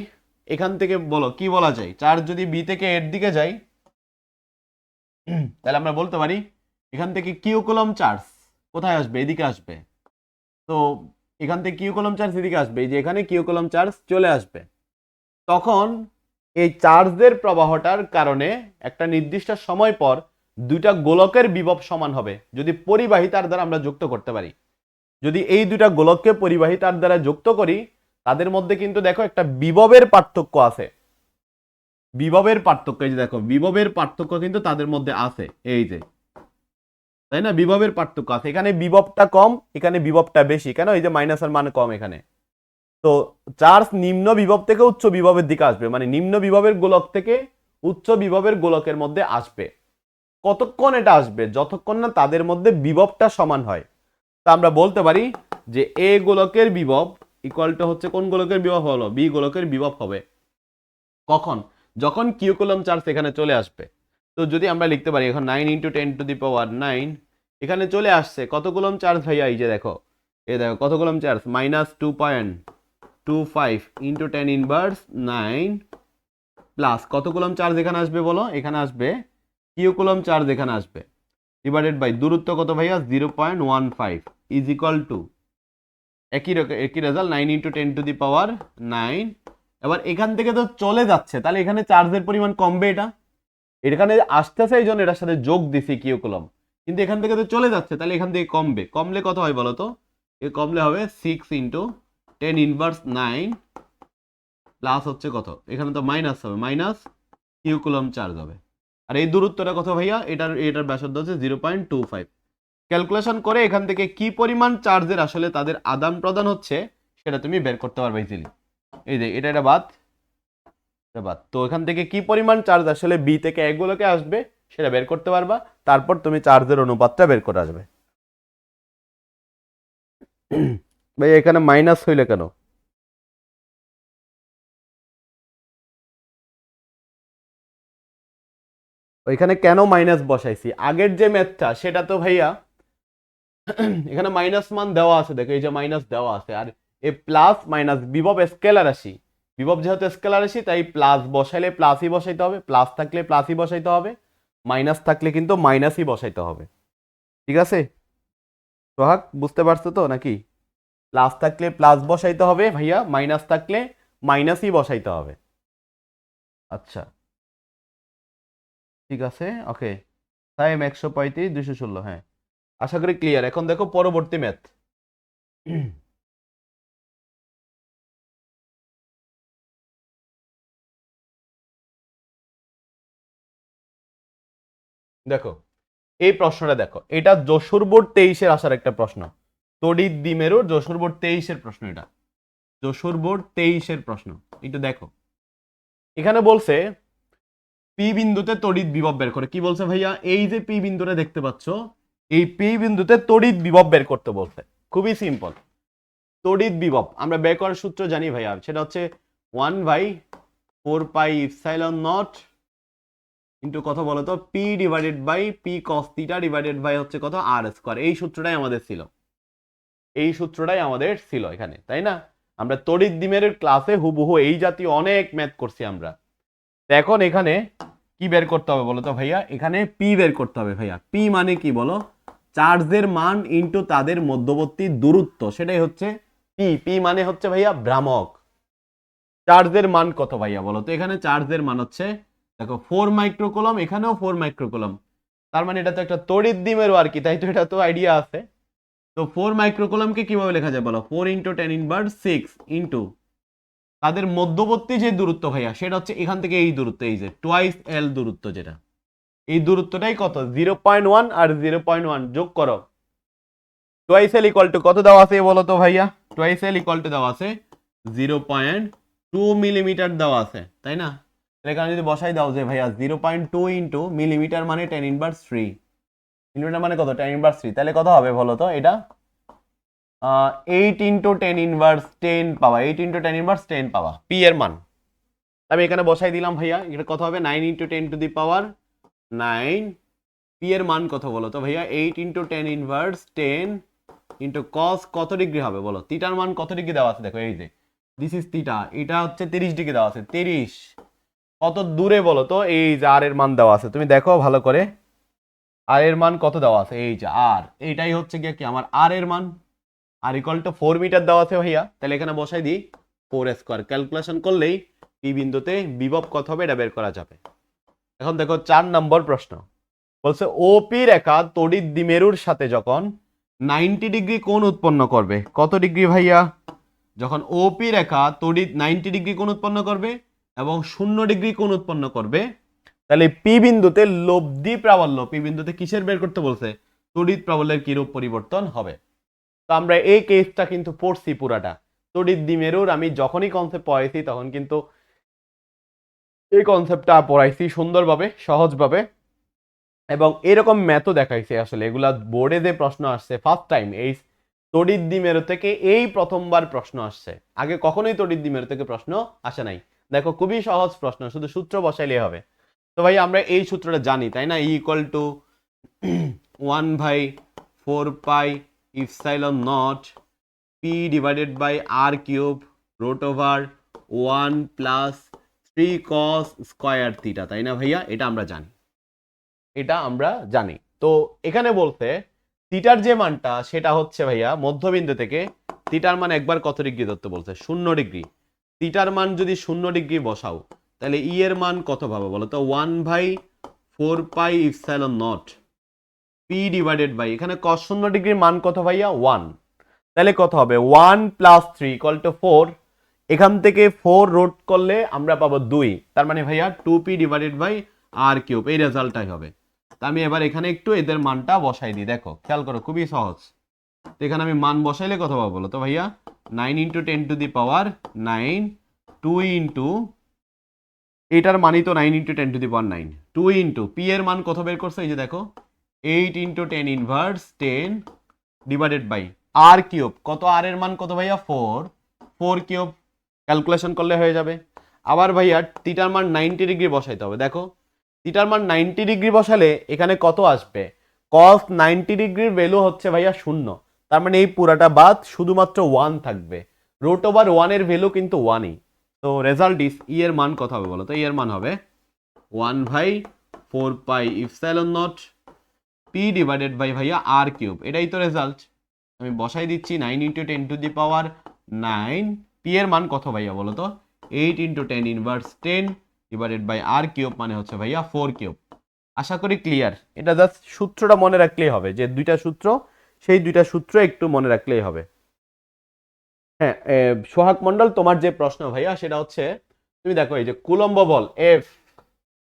এখান থেকে, বলো কি বলা যায়, চার্জ যদি বি থেকে এর দিকে যায় তাহলে আমরা বলতে পারি এখান থেকে কিউ কুলম্ব চার্জ কোথায় আসবে, এদিকে আসবে, তো এখান থেকে কিউ কুলম্ব চার্জ এদিকে আসবে, এই যে এখানে কিউ কুলম্ব চার্জ চলে আসবে, তখন এই চার্জের প্রবাহটার কারণে একটা নির্দিষ্ট সময় পর দুইটা গোলকের বিভব সমান হবে যদি পরিবাহী তার দ্বারা আমরা যুক্ত করতে পারি, যদি এই দুইটা গোলককে পরিবাহী তার দ্বারা যুক্ত করি তাদের মধ্যে কিন্তু দেখো একটা বিভবের পার্থক্য আছে, বিভবের পার্থক্য, এই যে দেখো বিভবের পার্থক্য কিন্তু তাদের মধ্যে আছে, এই যে তাই না, বিভবের পার্থক্য আছে, এখানে বিভবটা কম এখানে বিভবটা বেশি, কেন এই যে মাইনাসের মান কম এখানে, তো চার্জ নিম্ন বিভব থেকে উচ্চ বিভবের দিকে আসবে, মানে নিম্ন বিভবের গোলক থেকে উচ্চ বিভবের গোলকের মধ্যে আসবে, কতক্ষণ এটা আসবে, যতক্ষণ না তাদের মধ্যে বিভবটা সমান হয়, তা আমরা বলতে পারি যে এ গোলকের বিভব ইকুয়াল টু হচ্ছে কোন গোলকের বিভব হলো, বি গোলকের বিভব হবে কখন, যখন কিউ কুলম্ব চার্জ এখানে চলে আসবে, তো যদি আমরা লিখতে পারি এখন 9 × 10⁻⁹ এখানে চলে আসছে কত কুলম্ব চার্জ ভাইয়া, এই যে দেখো এই দেখো কত কুলম্ব চার্জ -2.25 × 10⁻⁹ প্লাস কত কুলম্ব চার্জ এখানে আসবে বলো, এখানে আসবে কিউ কুলম্ব চার্জ এখানে আসবে ডিভাইডেড বাই দূরত্ব কত ভাইয়া 0.15 ইজ ইকুয়াল টু একই রেজাল্ট 9 × 10⁻⁹। এবার এখান থেকে তো চলে যাচ্ছে তাহলে এখানে চার্জের পরিমাণ কমবে, এটা এখানে আসতেছে এই জন্য এটার সাথে যোগ দিছি কিউ কুলম্ব, কিন্তু এখান থেকে তো চলে যাচ্ছে তাহলে এখান থেকে কমবে, কমলে কত হয় বলো তো, এ কমলে হবে 6 × 10⁻⁹ প্লাস হচ্ছে কত, এখানে তো মাইনাস হবে, মাইনাস কিউ কুলম্ব চার্জ হবে, আর এই দূরত্বটা কত ভাইয়া, এটার ব্যাসার্ধ হচ্ছে 0.25, ক্যালকুলেশন করে এখান থেকে কি পরিমাণ চার্জের আসলে তাদের আদান প্রদান হচ্ছে সেটা তুমি বের করতে পারবে ইজিলি, এই যে এটা বাদ, তো এখান থেকে কি পরিমাণ চার্জ আসলে বি থেকে এক গোলকে আসবে সেটা বের করতে পারবা, তারপর তুমি চার্জের অনুপাতটা বের করে আসবে। ভাই এখানে মাইনাস হইলে কেন, ওইখানে কেন মাইনাস বসাইছি, আগের যে ম্যাথটা সেটা তো ভাইয়া এখানে মাইনাস মান দেওয়া আছে, দেখো এই যে মাইনাস দেওয়া আছে, আর এই প্লাস মাইনাস বিভব স্কেলার রাশি, বিভব যেহেতু স্কেলার রাশি তাই প্লাস বসাইলে প্লাসই বসাইতে হবে, প্লাস থাকলে প্লাসই বসাইতে হবে, মাইনাস থাকলে কিন্তু মাইনাসই বসাইতে হবে, ঠিক আছে সোহাগ বুঝতে পারছো তো নাকি, প্লাস থাকলে প্লাস বসাইতে হবে ভাইয়া, মাইনাস থাকলে মাইনাসই বসাইতে হবে। আচ্ছা ঠিক আছে ওকে, টাইম 135 216, হ্যাঁ আশা করি ক্লিয়ার। এখন দেখো পরবর্তী ম্যাথ, দেখো এই প্রশ্নটা দেখো, এটা যশোর বোর্ড 23-এর আসার একটা প্রশ্ন, তড়িৎ দ্বিমেরুর যশোর বোর্ড 23-এর প্রশ্ন, এটা যশোর বোর্ড 23-এর প্রশ্ন, একটু দেখো এখানে বলছে পি বিন্দুতে তড়িৎ বিভব বের করে, কি বলছে ভাইয়া, এই যে পি বিন্দুটা দেখতে পাচ্ছ এই পি বিন্দুতে তড়িৎ বিভব বের করতে বলছে, খুবই সিম্পল, তড়িৎ বিভব আমরা বের করার সূত্র জানি ভাইয়া, সেটা হচ্ছে 1/4πε0 ইন্টু কত বলো তো P divided by P cos theta divided by হচ্ছে কত আর স্কোয়ার। এই সূত্রটাই আমাদের ছিল এখানে, তাই না? আমরা তড়িৎ দ্বিমেরুর ক্লাসে হুবহু এই জাতীয় অনেক ম্যাথ করছি আমরা। এখন এখানে কি বের করতে হবে বলো তো ভাইয়া? এখানে পি বের করতে হবে ভাইয়া। পি মানে কি বলো? চার্জের মান ইন্টু তাদের মধ্যবর্তী দূরত্ব, সেটাই হচ্ছে পি। পি মানে হচ্ছে ভাইয়া ভ্রামক। চার্জের মান কত ভাইয়া বলো তো? এখানে চার্জের মান হচ্ছে দেখো 4 মাইক্রোকুলম, এখানেও 4 মাইক্রোকুলম। তার মানে এটা তো একটা তড়িৎ দ্বিমেরু আর কি, তাই তো? এটা তো আইডিয়া আছে। তো 4 মাইক্রোকুলমকে কিভাবে লেখা যায় বলো? 4 ইন্টু 10 ইনভার্স 6 ইন্টু তাদের মধ্যবর্তী যে দূরত্ব ভাইয়া, সেটা হচ্ছে এখান থেকে এই দূরত্ব, এই যে টোয়াইস এল দূরত্ব, যেটা এই দূরত্বটাই কত? 0.1 আর 0.1 যোগ করো। টোয়াইস এল ইকুয়াল টু কত দেওয়া আছে বলো তো ভাইয়া? টোয়াইস এল ইকুয়াল টু দেওয়া আছে 0.2 মিলিমিটার দেওয়া আছে, তাই না? এখানে যদি বসাই দাও যে ভাইয়া 0.2 ইন্টু মিলিমিটার মানে 10 ইনভার্স 3, মিলিমিটার মানে কত? 10 ইনভার্স 3, তাহলে কত হবে বলো তো? এটা 8 ইন্টু 10 ইনভার্স 10 পাওয়া, 8 ইন্টু 10 ইনভার্স 10 পাওয়া পি এর মান। আমি এখানে বসাই দিলাম ভাইয়া। এটা কত হবে? 9 into 10 to the power 9। P এর মান কত বলো তো ভাইয়া? 8 ইন্টু 10 ইনভার্স 10 ইন্টু কস কত ডিগ্রি হবে বলো? থিটার মান কত ডিগ্রি দেওয়া আছে দেখো, এই যে দিস ইজ থিটা, এটা হচ্ছে 30 ডিগ্রি দেওয়া আছে। 30 কত দূরে বলো তো? এই যে আর এর মান দেওয়া আছে, তুমি দেখো ভালো করে। আর এর মান কত দেওয়া আছে? এই যে আর, এইটাই হচ্ছে গিয়ে কি আমার আর এর মান। আর ইকুয়াল টু 4 মিটার দেওয়া আছে ভাইয়া। তাহলে এখানে বসাই দিই 4 স্কোয়ার। ক্যালকুলেশন করলেই পি বিন্দুতে বিভব কত হবে এটা বের করা যাবে। এখন দেখো 4 নম্বর প্রশ্ন বলছে ওপি রেখা তড়িৎ দ্বিমেরুর সাথে যখন 90 ডিগ্রি কোণ উৎপন্ন করবে। কত ডিগ্রি ভাইয়া? যখন ওপি রেখা তড়িৎ 90 ডিগ্রি কোণ উৎপন্ন করবে এবং 0 ডিগ্রি কোণ উৎপন্ন করবে, তাহলে পি বিন্দুতে লব্ধি প্রাবল্য, পি বিন্দুতে কিসের বের করতে বলছে? তড়িৎ প্রাবল্যের কিরূপ পরিবর্তন হবে। তো আমরা এই কেসটা কিন্তু পড়ছি পুরাটা তড়িৎ দ্বিমেরুর। আমি যখনই কনসেপ্ট পড়াইছি তখন কিন্তু এই কনসেপ্টটা পড়াইছি সুন্দরভাবে, সহজভাবে, এবং এরকম ম্যাথও দেখাইছে। আসলে এগুলা বোর্ডে যে প্রশ্ন আসছে ফার্স্ট টাইম, এই তড়িৎ দ্বিমেরু থেকে এই প্রথমবার প্রশ্ন আসছে। আগে কখনোই তড়িৎ দ্বিমেরু থেকে প্রশ্ন আসে নাই। দেখো খুবই সহজ প্রশ্ন, শুধু সূত্র বসাইলে হবে। তো ভাই আমরা এই সূত্রটা জানি, তাই না? E equal to 1/4 pi epsilon naught P divided by R cube root over 1 plus 3 cos square theta, তাই না ভাইয়া? এটা আমরা জানি। তো এখানে বলতে থিটার যে মানটা সেটা হচ্ছে ভাইয়া মধ্যবিন্দু থেকে থিটার মান একবার কত ডিগ্রি ধরতে বলছে? 0 ডিগ্রি। থিটার মান যদি 0 ডিগ্রি বসাও তাহলে ই এর মান কত পাবো বলো তো? 1/4 pi epsilon naught P divided by, এখানে cos 0 ডিগ্রির মান কত ভাইয়া? 1। তাহলে কত হবে? 1 প্লাস 3 ইকুয়াল টু 4। এখান থেকে 4 রুট করলে আমরা পাবো 2, তার মানে ভাইয়া 2p divided by R cube, এই রেজাল্টটাই হবে। তা আমি এবার এখানে একটু এদের মানটা বসাই দিই। দেখো খেয়াল করো, খুবই সহজ। তো এখানে আমি মান বসাইলে কত পাবো বলো তো ভাইয়া? 9 into 10 to the power 9, 2 into, এটার মানই তো 9 into 10 to the power 9, 2 into P এর মান কত বের করছে? এই যে দেখো 8 into 10 inverse 10 divided by R cube. কত? আর এর মান কত ভাইয়া? 4 কিউব। ক্যালকুলেশন করলে হয়ে যাবে। আবার ভাইয়া থিটার মান 90 ডিগ্রি বসাইতে হবে। দেখো থিটার মান 90 ডিগ্রি বসালে এখানে কত আসবে? cos 90 ডিগ্রির ভ্যালু হচ্ছে ভাইয়া 0, তার মানে এই পুরাটা বাদ, শুধুমাত্র 1 থাকবে। রুট ওভার 1 এর ভ্যালু কিন্তু 1ই। তো রেজাল্ট ইস, ই এর মান কত হবে বলো তো? ই এর মান হবে 1/4 pi epsilon naught P divided by ভাইয়া আর কিউব। এটাই তো রেজাল্ট। আমি বসাই দিচ্ছি 9 into 10 to the power 9। P এর মান কত ভাইয়া বলো তো? 8 into 10 inverse 10 divided by R cube, মানে হচ্ছে ভাইয়া 4 কিউব। আশা করি ক্লিয়ার। এটা জাস্ট সূত্রটা মনে রাখলেই হবে, যে দুইটা সূত্র, সেই দুইটা সূত্র একটু মনে রাখলেই হবে। হ্যাঁ সোহাগ মন্ডল, তোমার যে প্রশ্ন ভাইয়া সেটা হচ্ছে, তুমি দেখো এই যে কুলম্ব বল এফ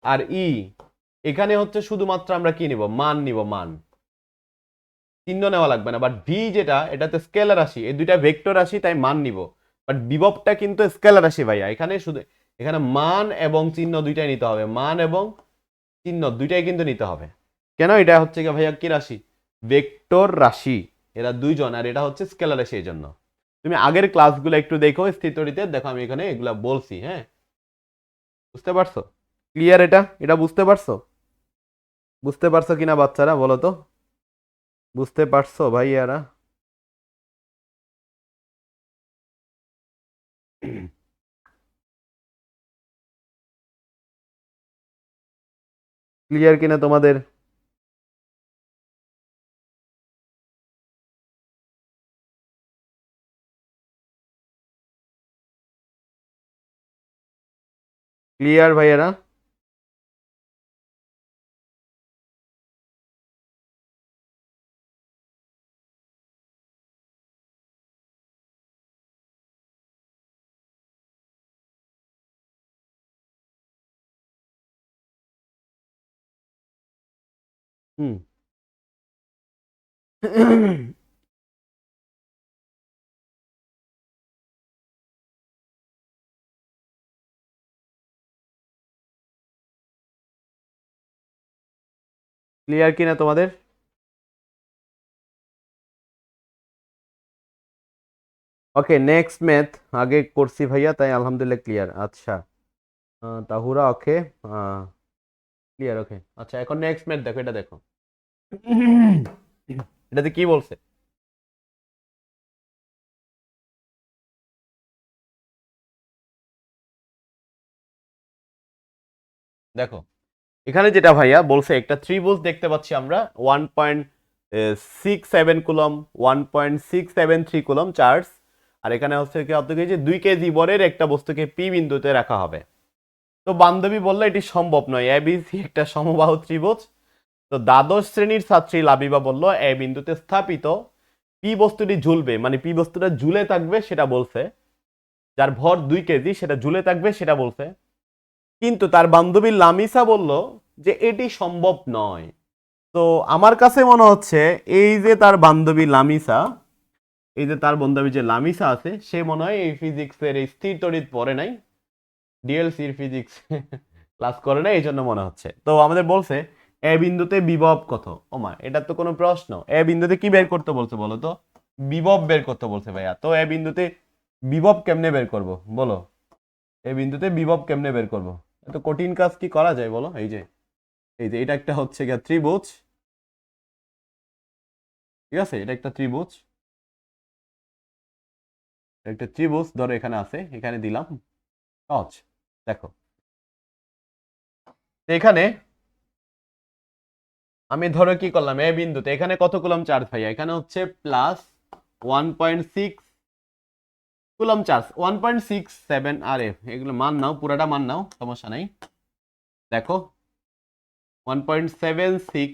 আর ই, এখানে হচ্ছে শুধুমাত্র আমরা কি নিব? মান নিব, মান, চিহ্ন নেওয়া লাগবে না। বাট ভি যেটা, এটাতে স্কেলার রাশি, এই দুইটা ভেক্টর রাশি, তাই মান নিব। বাট বিভবটা কিন্তু স্কেলার রাশি ভাইয়া। এখানে শুধু এখানে মান এবং চিহ্ন দুইটাই নিতে হবে, মান এবং চিহ্ন দুইটাই কিন্তু নিতে হবে। কেন? এটা হচ্ছে কি ভাইয়া কি রাশি? ভেক্টর রাশি। এরা দুইজন, আর এটা হচ্ছে স্কেলার রাশি। এই জন্য তুমি আগের ক্লাসগুলো একটু দেখো স্থিতরিতে, দেখো আমি এখানে এগুলা বলছি। হ্যাঁ বুঝতে পারছো? ক্লিয়ার? এটা বুঝতে পারছো? বুঝতে পারছো কিনা বাচ্চারা বলো তো? বুঝতে পারছো ভাইয়ারা? ক্লিয়ার কিনা তোমাদের? ক্লিয়ার ভাইয়ারা? হুম। ক্লিয়ার কিনা তোমাদের? ওকে, নেক্সট ম্যাথ আগে করছি ভাইয়া, তাই আলহামদুলিল্লাহ ক্লিয়ার। আচ্ছা, তাহুরা ওকে, ক্লিয়ার। ওকে, আচ্ছা, এখন নেক্সট ম্যাথ দেখো, এটা দেখো। এটাতে কি বলছে দেখো। এখানে যেটা ভাইয়া বলছে, একটা ত্রিভুজ দেখতে পাচ্ছি আমরা, 1.67 কুলম, 1.673 কুলম চার্জ। আর এখানে হচ্ছে কি অর্থ যে 2 কেজি বরের একটা বস্তুকে পি বিন্দুতে রাখা হবে। তো বান্ধবী বললো এটি সম্ভব নয়, এবিসি একটা সমবাহু ত্রিভুজ। তো দ্বাদশ শ্রেণীর ছাত্রী লাবিবা বলল এ বিন্দুতে স্থাপিত পি বস্তুটি ঝুলবে, মানে পি বস্তুটা ঝুলে থাকবে সেটা বলছে, যার ভর 2 কেজি সেটা ঝুলে থাকবে সেটা বলছে। কিন্তু তার বান্ধবী লামিসা বলল যে এটি সম্ভব নয়। তো আমার কাছে মনে হচ্ছে এই যে তার বান্ধবী লামিসা, এই যে তার বান্ধবী যে লামিসা আছে, সে মনে হয় এই ফিজিক্সের এই স্থির তড়িৎ পড়ে নাই, ডিএলসির ফিজিক্স ক্লাস করে নাই, এই জন্য মনে হচ্ছে। তো আমাদের বলছে এ বিন্দুতে বিভব কত। ওমা, এটা তো কোনো প্রশ্ন! এ বিন্দুতে কি বের করতে বলছে বলো তো? বিভব বের করতে বলছে ভাইয়া। তো এ বিন্দুতে বিভব কেমনে বের করব বলো? এ বিন্দুতে বিভব কেমনে বের করব? এত কঠিন কাজ কি করা যায় বলো? এই যে এটা একটা হচ্ছে গিয়া ত্রিভুজ, ঠিক আছে? এটা একটা ত্রিভুজ, একটা ত্রিভুজ ধরো এখানে আছে, এখানে দিলাম। সহজ। দেখো, তো এখানে আমি ধরো কি করলাম, এ বিন্দুতে এখানে কত কুলম চার্জ ভাইয়া? এখানে হচ্ছে প্লাস 1.6 কুলম চার্জ, 1.67। আরে এগুলো মান নাও, পুরাটা মান নাও, সমস্যা নাই। দেখো, 1.76,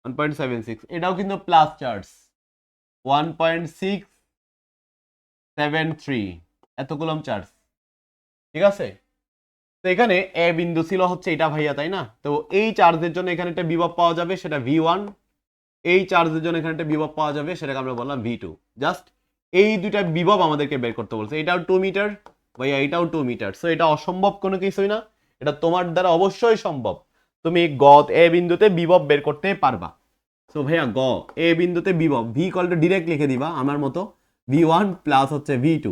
1.76, এটাও কিন্তু প্লাস চার্জ, 1.673, এত কুলম চার্জ, ঠিক আছে? তো এখানে এ বিন্দু ছিল হচ্ছে এটা ভাইয়া, তাই না? তো এই চার্জের জন্য এখানে একটা বিভব পাওয়া যাবে, সেটা V1। এই চার্জের জন্য এখানে একটা বিভব পাওয়া যাবে, সেটাকে আমরা বললাম V2। জাস্ট এই দুইটা বিভব আমাদেরকে বের করতে বলছে। এটাও 2 মিটার ভাইয়া, এটাও 2 মিটার। সো এটা অসম্ভব কোনো কিছুই না, এটা তোমার দ্বারা অবশ্যই সম্ভব। তুমি এ বিন্দুতে বিভব বের করতে পারবা। সো ভাইয়া এ বিন্দুতে বিভব ভি ইকুয়াল টু ডিরেক্ট লিখে দিবা আমার মতো, V1 প্লাস হচ্ছে V2,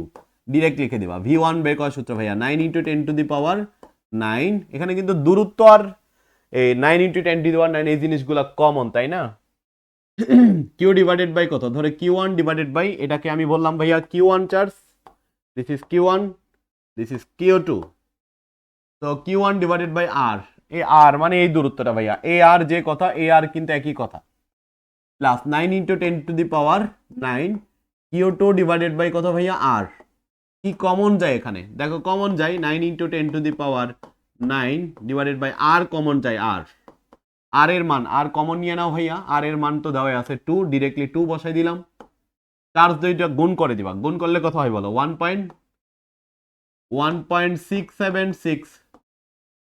ডিরেক্ট লিখে দিবা। V1 বের করার সূত্র ভাইয়া 9 × 10⁻৯। এখানে কিন্তু দূরত্ব আর এই 9 × 10⁻৯ এই জিনিসগুলো কমন, তাই না? কিউ ডিভাইডেড বাই কত? ধরে Q1 ডিভাইডেড বাই, এটাকে আমি বললাম ভাইয়া Q1 charge, this is Q1, this is Q2। তো Q1 ডিভাইডেড বাই আর, এই আর মানে এই দূরত্বটা ভাইয়া, এ আর যে কথা, এ আর কিন্তু একই কথা, প্লাস 9 × 10⁻৯। Q2 ডিভাইডেড বাই কত ভাইয়া? আর। কি কমন যায় এখানে? দেখো কমন যায়, 9 × 10⁻৯ ডিভাইডেড বাই আর, কমন যায় আর। আর এর মান, আর কমন নিয়ে নাও ভাইয়া, আর এর মান তো দেওয়া আছে 2, ডিরেক্টলি 2 বসাই দিলাম। চার্জ দুইটা গুণ করে দিবা, গুণ করলে কত হয় বলো? 1.676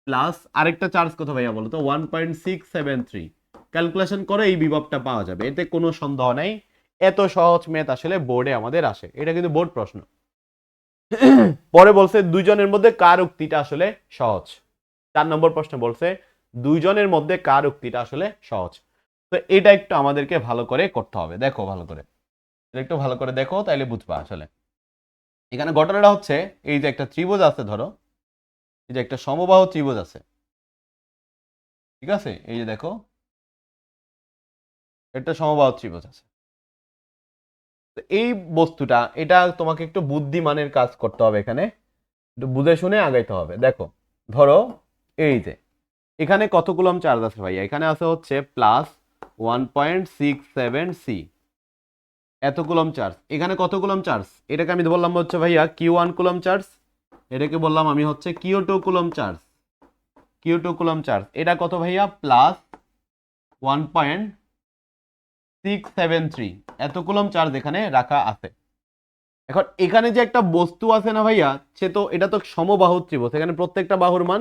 প্লাস আরেকটা চার্জ কত ভাইয়া বলো তো? 1.673। ক্যালকুলেশন করে এই বিভবটা পাওয়া যাবে, এতে কোনো সন্দেহ নেই। এত সহজ ম্যাথ আসলে বোর্ডে আমাদের আসে, এটা কিন্তু বোর্ড প্রশ্ন। পরে বলছে দুইজনের মধ্যে কার উক্তিটা আসলে সহজ। 4 নম্বর প্রশ্ন বলছে দুইজনের মধ্যে কার উক্তিটা আসলে সহজ। তো এটা একটু আমাদেরকে ভালো করে করতে হবে, দেখো ভালো করে, একটু ভালো করে দেখো, তাইলে বুঝবা আসলে। এখানে ঘটনাটা হচ্ছে এই যে একটা ত্রিভুজ আছে ধরো, এই যে একটা সমবাহু ত্রিভুজ আছে, ঠিক আছে, এই যে দেখো একটা সমবাহু ত্রিভুজ আছে। তো এই বস্তুটা, এটা তোমাকে একটু বুদ্ধিমানের কাজ করতে হবে, এখানে একটু বুঝে শুনে আগাইতে হবে। দেখো ধরো এই যে এখানে কত কুলম চার্জ আছে ভাইয়া, এখানে আছে হচ্ছে প্লাস 1.67 সি, এত কুলম চার্জ। এখানে কত কুলম চার্জ, এটাকে আমি বললাম হচ্ছে ভাইয়া Q1 কুলম চার্জ, এটাকে বললাম আমি হচ্ছে Q2 coulomb charge, Q2 coulomb charge. এটা কত ভাইয়া, প্লাস 1.673, এত কুলম চার্জ এখানে রাখা আছে। এখন এখানে যে একটা বস্তু আছে না ভাইয়া, সে তো, এটা তো সমবাহু ত্রিভুজ, এখানে প্রত্যেকটা বাহুর মান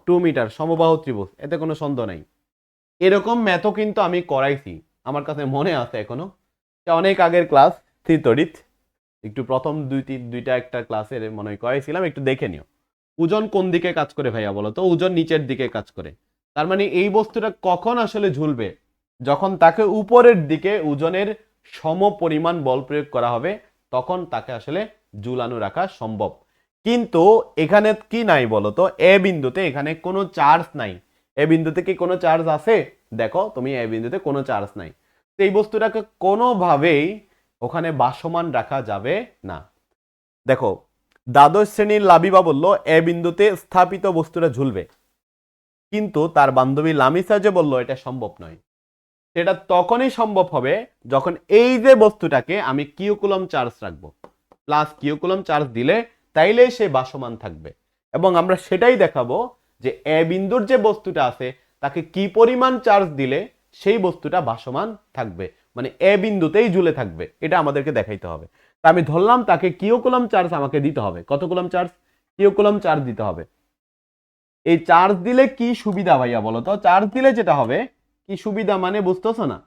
2 মিটার, সমবাহু ত্রিভুজ, এতে কোনো সন্দেহ নাই। এরকম ম্যাথও কিন্তু আমি করাইছি, আমার কাছে মনে আছে এখনো, অনেক আগের ক্লাস তড়িৎ, একটু প্রথম দুইটা একটা ক্লাসের মনে হয় করাইছিলাম, একটু দেখে নিও। ওজন কোন দিকে কাজ করে ভাইয়া বলো তো, ওজন নিচের দিকে কাজ করে। তার মানে এই বস্তুটা কখন আসলে ঝুলবে, যখন তাকে উপরের দিকে ওজনের সম পরিমাণ বল প্রয়োগ করা হবে, তখন তাকে আসলে ঝুলানো রাখা সম্ভব। কিন্তু এখানে কি নাই বলো তো, এ বিন্দুতে এখানে কোনো চার্জ নাই। এ বিন্দুতে কি কোনো চার্জ আছে, দেখো তুমি এ বিন্দুতে কোনো চার্জ নাই, তো এই বস্তুটাকে কোনোভাবেই ওখানে ভাসমান রাখা যাবে না। দেখো দ্বাদশ শ্রেণীর লাবিবা বলল এ বিন্দুতে স্থাপিত বস্তুটা ঝুলবে, কিন্তু তার বান্ধবী লামিসা যে বলল এটা সম্ভব নয়। সেটা তখনই সম্ভব হবে যখন এই যে বস্তুটাকে আমি কিউ কুলম চার্জ রাখবো, প্লাস কিউ কুলম চার্জ দিলে তাইলে সে ভাসমান থাকবে। এবং আমরা সেটাই দেখাবো যে এ বিন্দুর যে বস্তুটা আছে তাকে কি পরিমাণ চার্জ দিলে সেই বস্তুটা ভাসমান থাকবে, মানে এ বিন্দুতেই ঝুলে থাকবে, এটা আমাদেরকে দেখাইতে হবে। তা আমি ধরলাম তাকে কিউ কুলম চার্জ আমাকে দিতে হবে, কত coulomb charge, Q coulomb charge দিতে হবে। এই চার্জ দিলে কি সুবিধা ভাইয়া বলো তো, চার্জ দিলে যেটা হবে কি সুবিধা, মানে বুঝতেছো না,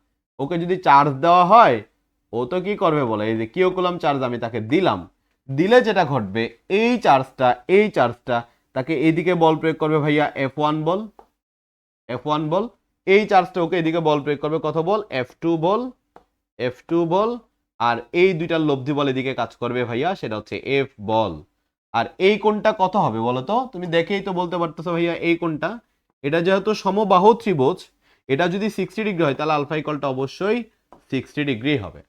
ওকে যদি চার্জ দেওয়া হয় ও তো কি করবে বলো, এই যে কিউ কুলম চার্জ আমি তাকে দিলাম, দিলে যেটা ঘটবে এই চার্জটা তাকে এইদিকে বল প্রয়োগ করবে ভাইয়া F1 বল, F1 বল, এই চার্জটা ওকে এদিকে বল প্রয়োগ করবে, কত বল, F2 বল, F2 বল, আর এই দুইটার লব্ধি বল এদিকে কাজ করবে ভাইয়া, সেটা হচ্ছে F বল। আর এই কোণটা কত হবে বলো তো, তুমি দেখেই তো বলতে পারতেছো ভাইয়া এই কোণটা, এটা যেহেতু সমবাহু ত্রিভুজ, এটা যদি 60 ডিগ্রি হয় তাহলে আলফা ইকুয়ালটা অবশ্যই 60 ডিগ্রি হবে।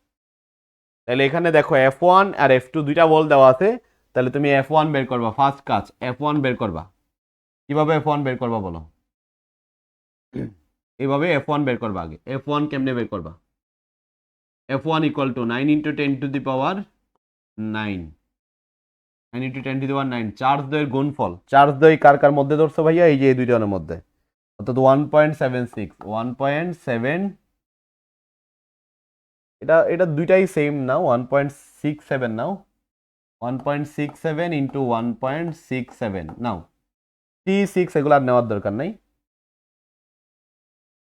তাহলে এখানে দেখো F1 আর F2 দুইটা বল দেওয়া আছে, তাহলে তুমি F1 বের করবা, ফার্স্ট কাজ F1 বের করবা। কিভাবে F1 বের করবা বলো, এইভাবে F1 বের করবা। আগে F1 কেমনে বের করবা, F1 equal to 9 into 10 to the power 9, 9 into 10 to the power 9, charge দ্বয়ের গুণফল, চার্জ দ্বয় কার কার মধ্যে ধরছো ভাইয়া, এই যে এই দুইজনের মধ্যে, অর্থাৎ 1.76 এটা এটা দুইটাই সেম নাও, 1.67 নাও, 1.67 ইন্টু 1.67 নাও, T6 এগুলো আর নেওয়ার দরকার নাই।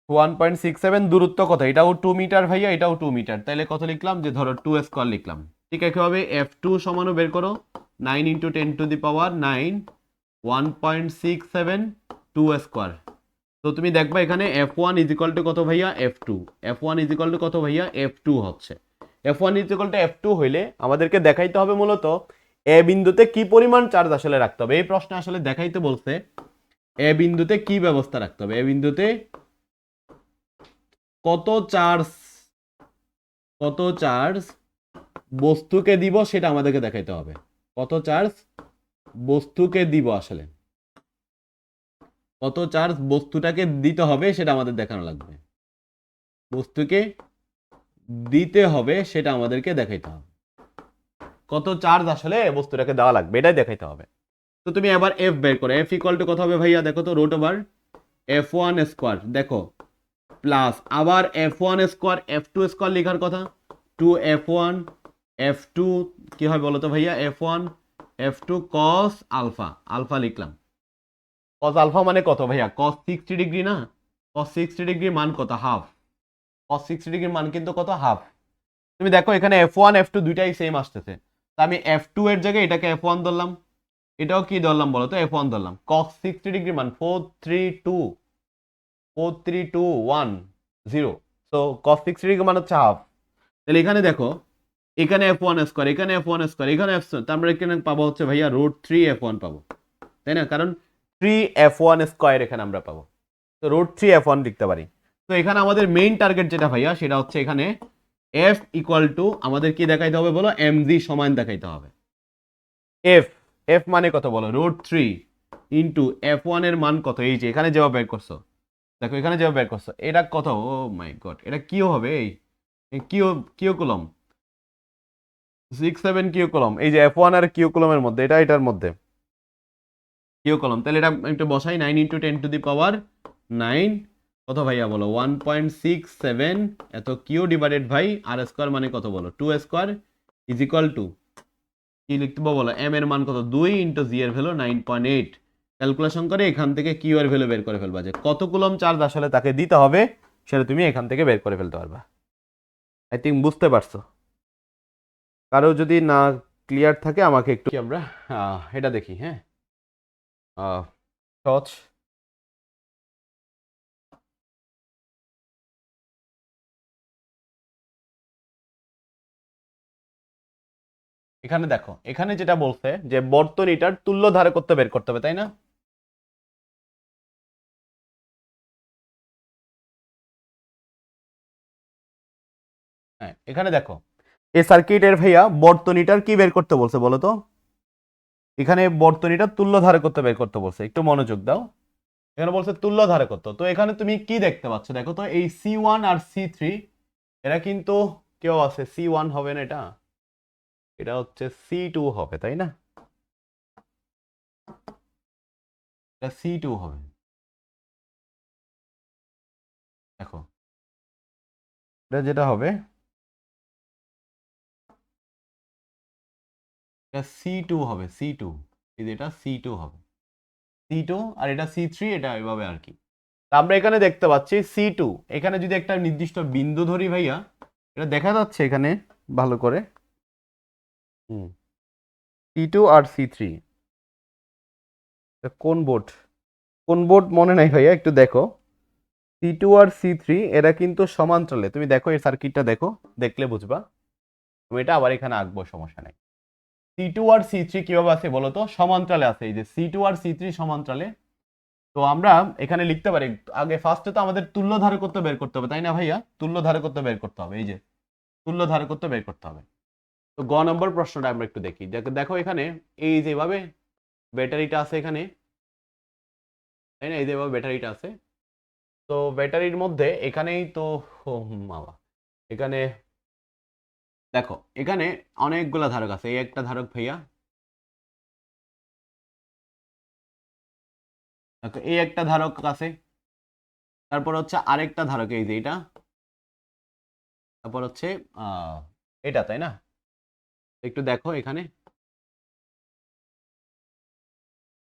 1.67 দূরত্ব কত, এটাও 2 মিটার ভাইয়া, এটাও 2 মিটার, তাহলে কত লিখলাম, যে ধরো 2 স্কয়ার লিখলাম। ঠিক একইভাবে F2 সমানও বের করো, 9 into 10 to the power 9, 1.67 2 square. তো তুমি দেখবা এখানে F1 ইজ ইকুয়াল টু কত ভাইয়া, F2, F1 is equal to কত ভাইয়া, F2 হচ্ছে। F1 is equal two F2 হইলে আমাদেরকে দেখাইতে হবে মূলত এ বিন্দুতে কি পরিমাণ চার্জ আসলে রাখতে হবে। এই প্রশ্নে আসলে দেখাইতে বলছে এ বিন্দুতে কি ব্যবস্থা রাখতে হবে, এ বিন্দুতে কত চার্জ বস্তুকে দিব সেটা আমাদেরকে দেখাইতে হবে, কত চার্জ বস্তুকে দিব, আসলে কত চার্জ বস্তুটাকে দিতে হবে সেটা আমাদের দেখানো লাগবে, বস্তুকে দিতে হবে সেটা আমাদেরকে দেখাইতে হবে, কত চার্জ আসলে বস্তুটাকে দেওয়া লাগবে এটাই দেখাইতে হবে। তো তুমি এবার এফ বের করো, এফ ইকুয়াল টু কত হবে ভাইয়া, দেখো তো রুট ওভার F1 স্কোয়ার, দেখো প্লাস আবার F1 স্কোয়ার F2 স্কোয়ার লেখার কথা, 2F1 F2 কি হয় বলো তো ভাইয়া, F1 F2 cos alpha, alpha লিখলাম, cos আলফা মানে কত ভাইয়া, cos 60 ডিগ্রি না, cos 60 ডিগ্রির মান কত, হাফ, cos 60 ডিগ্রির মান কিন্তু কত, হাফ। তুমি দেখো এখানে F1 F2 দুইটাই সেম আসতেছে, তো আমি F2 এর জায়গায় এটাকে F1 ধরলাম, এটাও কি ধরলাম বলো তো, F1 ধরলাম, cos 60 ডিগ্রি মান 43210, সো cos 60 ডিগ্রি মান হচ্ছে হাফ। তাহলে এখানে দেখো এখানে F1 স্কয়ার, এখানে F1 স্কয়ার, এখানে F, তার মানে এখানে পাবো হচ্ছে ভাইয়া √3 F1 পাবো, তাই না, কারণ 3f1 স্কয়ার এখানে আমরা পাবো। তো √3f1 লিখতে পারি। তো এখানে আমাদের মেইন টার্গেট যেটা ভাইয়া সেটা হচ্ছে এখানে f ইকুয়াল টু আমাদের কি দেখাইতে হবে বলো, mg সমান দেখাইতে হবে। f মানে কত বলো, √3 ইন্টু f1 এর মান কত, এই যে এখানে যেভাবে বের করছো, দেখো এখানে যেভাবে বের করছো এটা কত, ও মাই গড, এটা কিও হবে, এই কিও কুলম 6-7 কিও কুলম, এই যে f1 আর কিও কুলমের মধ্যে এটার মধ্যে কিও কলম, তাহলে এটা একটু বসাই, 9 × 10⁹ কত ভাইয়া বলো, 1.67 এত Q divided by R square মানে কত বলো, 2 স্কোয়ার ইজ ইকুয়াল টু কি লিখতে বলো, এম এর মান কত, 2 × জি এর ভ্যালু 9.8। ক্যালকুলেশন করে এখান থেকে কিউ এর ভ্যালু বের করে ফেলবা, যে কত কুলম চার্জ আসলে তাকে দিতে হবে সেটা তুমি এখান থেকে বের করে ফেলতে পারবা। আই থিঙ্ক বুঝতে পারছো। কারো যদি না ক্লিয়ার থাকে আমাকে একটু, আমরা এটা দেখি, হ্যাঁ সহজ। এখানে দেখো, এখানে যেটা বলছে যে বর্তনীটার তুল্য ধারকত্ব বের করতে হবে, তাই না? হ্যাঁ, এখানে দেখো এই সার্কিটের ভাইয়া বর্তনীটার কি বের করতে বলছে বলো তো, এখানে বর্তনীটার তুল্য ধারকত্ব বের করতে বলছে, একটু মনোযোগ দাও। এখানে বলছে তুল্য ধারকত্ব, তো এখানে তুমি কি দেখতে পাচ্ছ, দেখো তো এই C1 আর C3 এরা কিন্তু কেউ আছে, C1 হবে না, এটা এটা হচ্ছে C2 হবে, তাই না? এটা C2 হবে, দেখো এটা যেটা হবে এটা C2 হবে, C2, এই যে এটা C2 হবে, C2 আর এটা C3, এটা এভাবে আর কি। আমরা এখানে দেখতে পাচ্ছি C2, এখানে যদি একটা নির্দিষ্ট বিন্দু ধরি ভাইয়া, এটা দেখা যাচ্ছে এখানে ভালো করে, C2 আর C3 কোন বোর্ড মনে নাই ভাইয়া, একটু দেখো। C2 আর C3 এরা কিন্তু সমান্তরালে, তুমি দেখো এই সার্কিটটা দেখো, দেখলে বুঝবা। তুমি এটা আবার এখানে আঁকবো, সমস্যা নাই। C2 আর C3 কিভাবে আছে বলো তো, সমান্তরালে আছে, এই যে C2 আর C3 সমান্তরালে। তো আমরা এখানে লিখতে পারি, আগে ফার্স্টে তো আমাদের তুল্য ধারকত্ব বের করতে হবে, তাই না ভাইয়া? তুল্য ধারকত্ব বের করতে হবে, এই যে তুল্য ধারকত্ব বের করতে হবে। তো গ নম্বর প্রশ্নটা আমরা একটু দেখি, দেখো এখানে এই যেভাবে ব্যাটারিটা আছে এখানে, তাই না, এই যেভাবে ব্যাটারিটা আছে, তো ব্যাটারির মধ্যে এখানেই তো, বাবা, এখানে দেখো এখানে অনেকগুলা ধারক আছে, এই একটা ধারক ভাইয়া, দেখো এই একটা ধারক আছে, তারপর হচ্ছে আরেকটা ধারক, এই যে এটা, তারপর হচ্ছে এটা, তাই না? একটু দেখো এখানে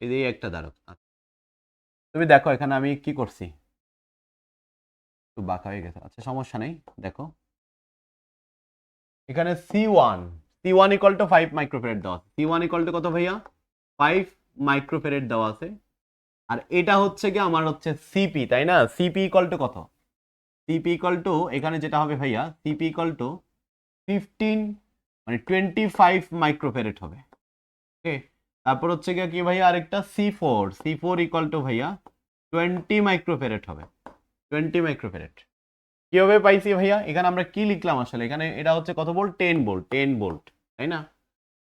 এই যে একটা ধারক, তুমি দেখো এখানে আমি কি করছি, একটু বাঁকা হয়ে গেছে, আচ্ছা সমস্যা নেই। দেখো এখানে C1 ইকুয়াল টু 5 মাইক্রোফ্যারাড দেওয়া আছে, C1 ইকুয়াল টু কত ভাইয়া, 5 মাইক্রোফ্যারাড দেওয়া আছে। আর এটা হচ্ছে কি আমার হচ্ছে সিপি, তাই না? সিপি ইকুয়াল টু কত, সিপি ইকুয়াল টু এখানে যেটা হবে ভাইয়া, সিপি ইকুয়াল টু 15 মানে 25 মাইক্রোফ্যারাড হবে, ওকে। তারপর হচ্ছে কি ভাইয়া আরেকটা C4 ইকুয়াল টু ভাইয়া 20 মাইক্রোফ্যারাড হবে, 20 মাইক্রোফ্যারাড। কিভাবে পাইছি ভাইয়া, এখানে আমরা কি লিখলাম আসলে, এখানে এটা হচ্ছে কত ভোল্ট, 10 ভোল্ট, তাই না?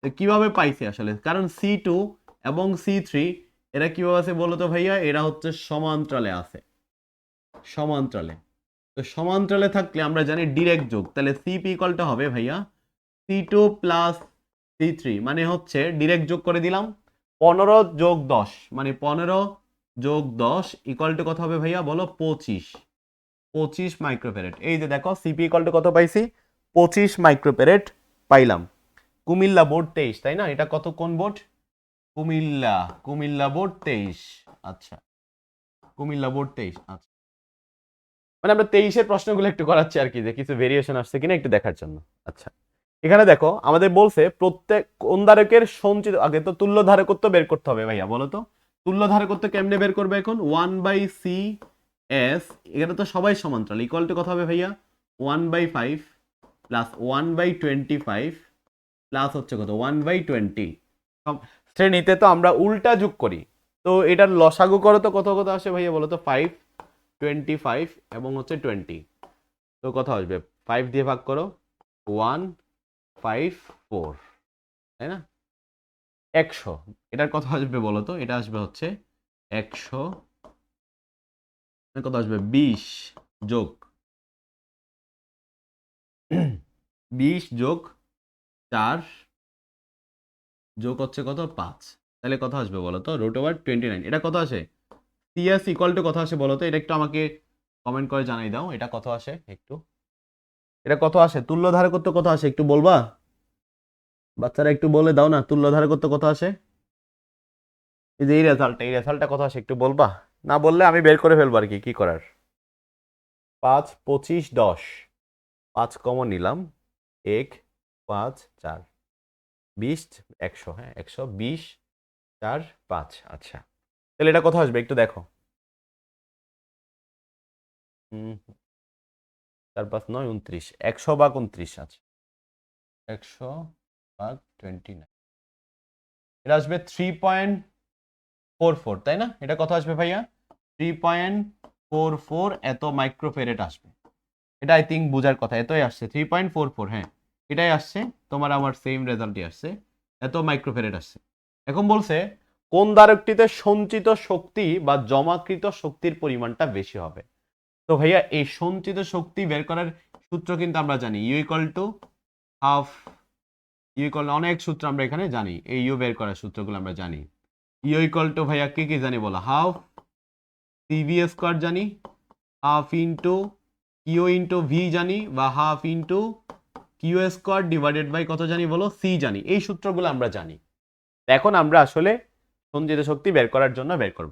তো কিভাবে পাইছি আসলে, কারণ C2 এবং C3 এরা কিভাবে আছে বলো তো ভাইয়া, এরা হচ্ছে সমান্তরালে আছে, সমান্তরালে। তো সমান্তরালে থাকলে আমরা জানি ডিরেক্ট যোগ, তাহলে সিপি ইকুয়ালটা হবে ভাইয়া C2 প্লাস C3, মানে হচ্ছে ডিরেক্ট যোগ করে দিলাম, 15 যোগ 10 মানে 15 যোগ 10 ইকুয়াল টু কত হবে ভাইয়া বলো, 25 মাইক্রোফ্যারাড। এই যে দেখো সিপি ইকুয়াল টু কত পাইছি, 25 মাইক্রোফ্যারাড পাইলাম। কুমিল্লা বোর্ড 23, তাই না? এটা কত, কোন বোর্ড? কুমিল্লা বোর্ড 23, আচ্ছা কুমিল্লা বোর্ড 23, আচ্ছা। মানে আমরা 23-এর প্রশ্নগুলো একটু করাচ্ছি আর কি, যে কিছু ভেরিয়েশন আসছে কিনা একটু দেখার জন্য। আচ্ছা এখানে দেখো আমাদের বলছে প্রত্যেক কোন ধারকের সঞ্চিত, আগে তো তুল্য ধারকত্ব বের করতে হবে ভাইয়া, বলো তো তুল্য ধারকত্ব কেমনে বের করবে এখন, 1/CS, এখানে তো সবাই সমান্তরাল, ইকুয়াল টু কত হবে ভাইয়া, 1/5 প্লাস 1/25 প্লাস হচ্ছে কত, 1/20। শ্রেণীতে তো আমরা উল্টা যোগ করি, তো এটার লসাগু করো তো কত কত আসে ভাইয়া বলো তো 5 25 এবং হচ্ছে 20, তো কত আসবে 5 দিয়ে ভাগ করো 1 5 4, তাই না 100, এটার কত আসবে বলো তো, এটা আসবে হচ্ছে 100, কত আসবে 20 যোগ 20 যোগ 4 যোগ হচ্ছে কত 5, তাহলে কত আসবে বলো তো √29, এটা কত আসে সিএস ইকুয়াল টু কত আসে বলো তো, এটা একটু আমাকে কমেন্ট করে জানাই দাও, এটা কত আসে একটু, এটা কত আসে তুল্য ধারকত্ব কত আসে একটু বলবা বাচ্চারা, একটু বলে দাও না তুল্য ধারকত্ব কত আসে, এই যে এই রেজাল্টটা কত আসে একটু বলবা, না বললে আমি বের করে ফেলবো আর কি করার। 5 25 10, 5 কমন নিলাম 1 5 4 20 100, হ্যাঁ 120 4 5, আচ্ছা তাহলে এটা কত আসবে একটু দেখো, 4 5 9 29, 100 ভাগ 29, আচ্ছা 100 ভাগ 29, এটা আসবে 3.44, তাই না, এটা কত আসবে ভাইয়া 3.44 এত মাইক্রোফেরেট আসবে, এটা আই থিঙ্ক বোঝার কথা, এতই আসছে 3.44, হ্যাঁ এটাই আসছে, তোমার আমার সেম রেজাল্টই আসছে, এত মাইক্রোফেরেট আসছে। এখন বলছে কোন ধারকটিতে সঞ্চিত শক্তি বা জমাকৃত শক্তির পরিমাণটা বেশি হবে, তো ভাইয়া এই সঞ্চিত শক্তি বের করার সূত্র কিন্তু আমরা জানি U equal to half, U equal অনেক সূত্র আমরা এখানে জানি, এই ইউ বের করার সূত্রগুলো আমরা জানি, ইউ ইকুয়াল টু ভাইয়া কি জানি বলো, হাফ সিভি স্কোয়ার জানি, half into Q into V জানি, বা half into Q square divided by কত জানি বলো সি জানি, এই সূত্রগুলো আমরা জানি। এখন আমরা আসলে সঞ্চিত শক্তি বের করার জন্য বের করব,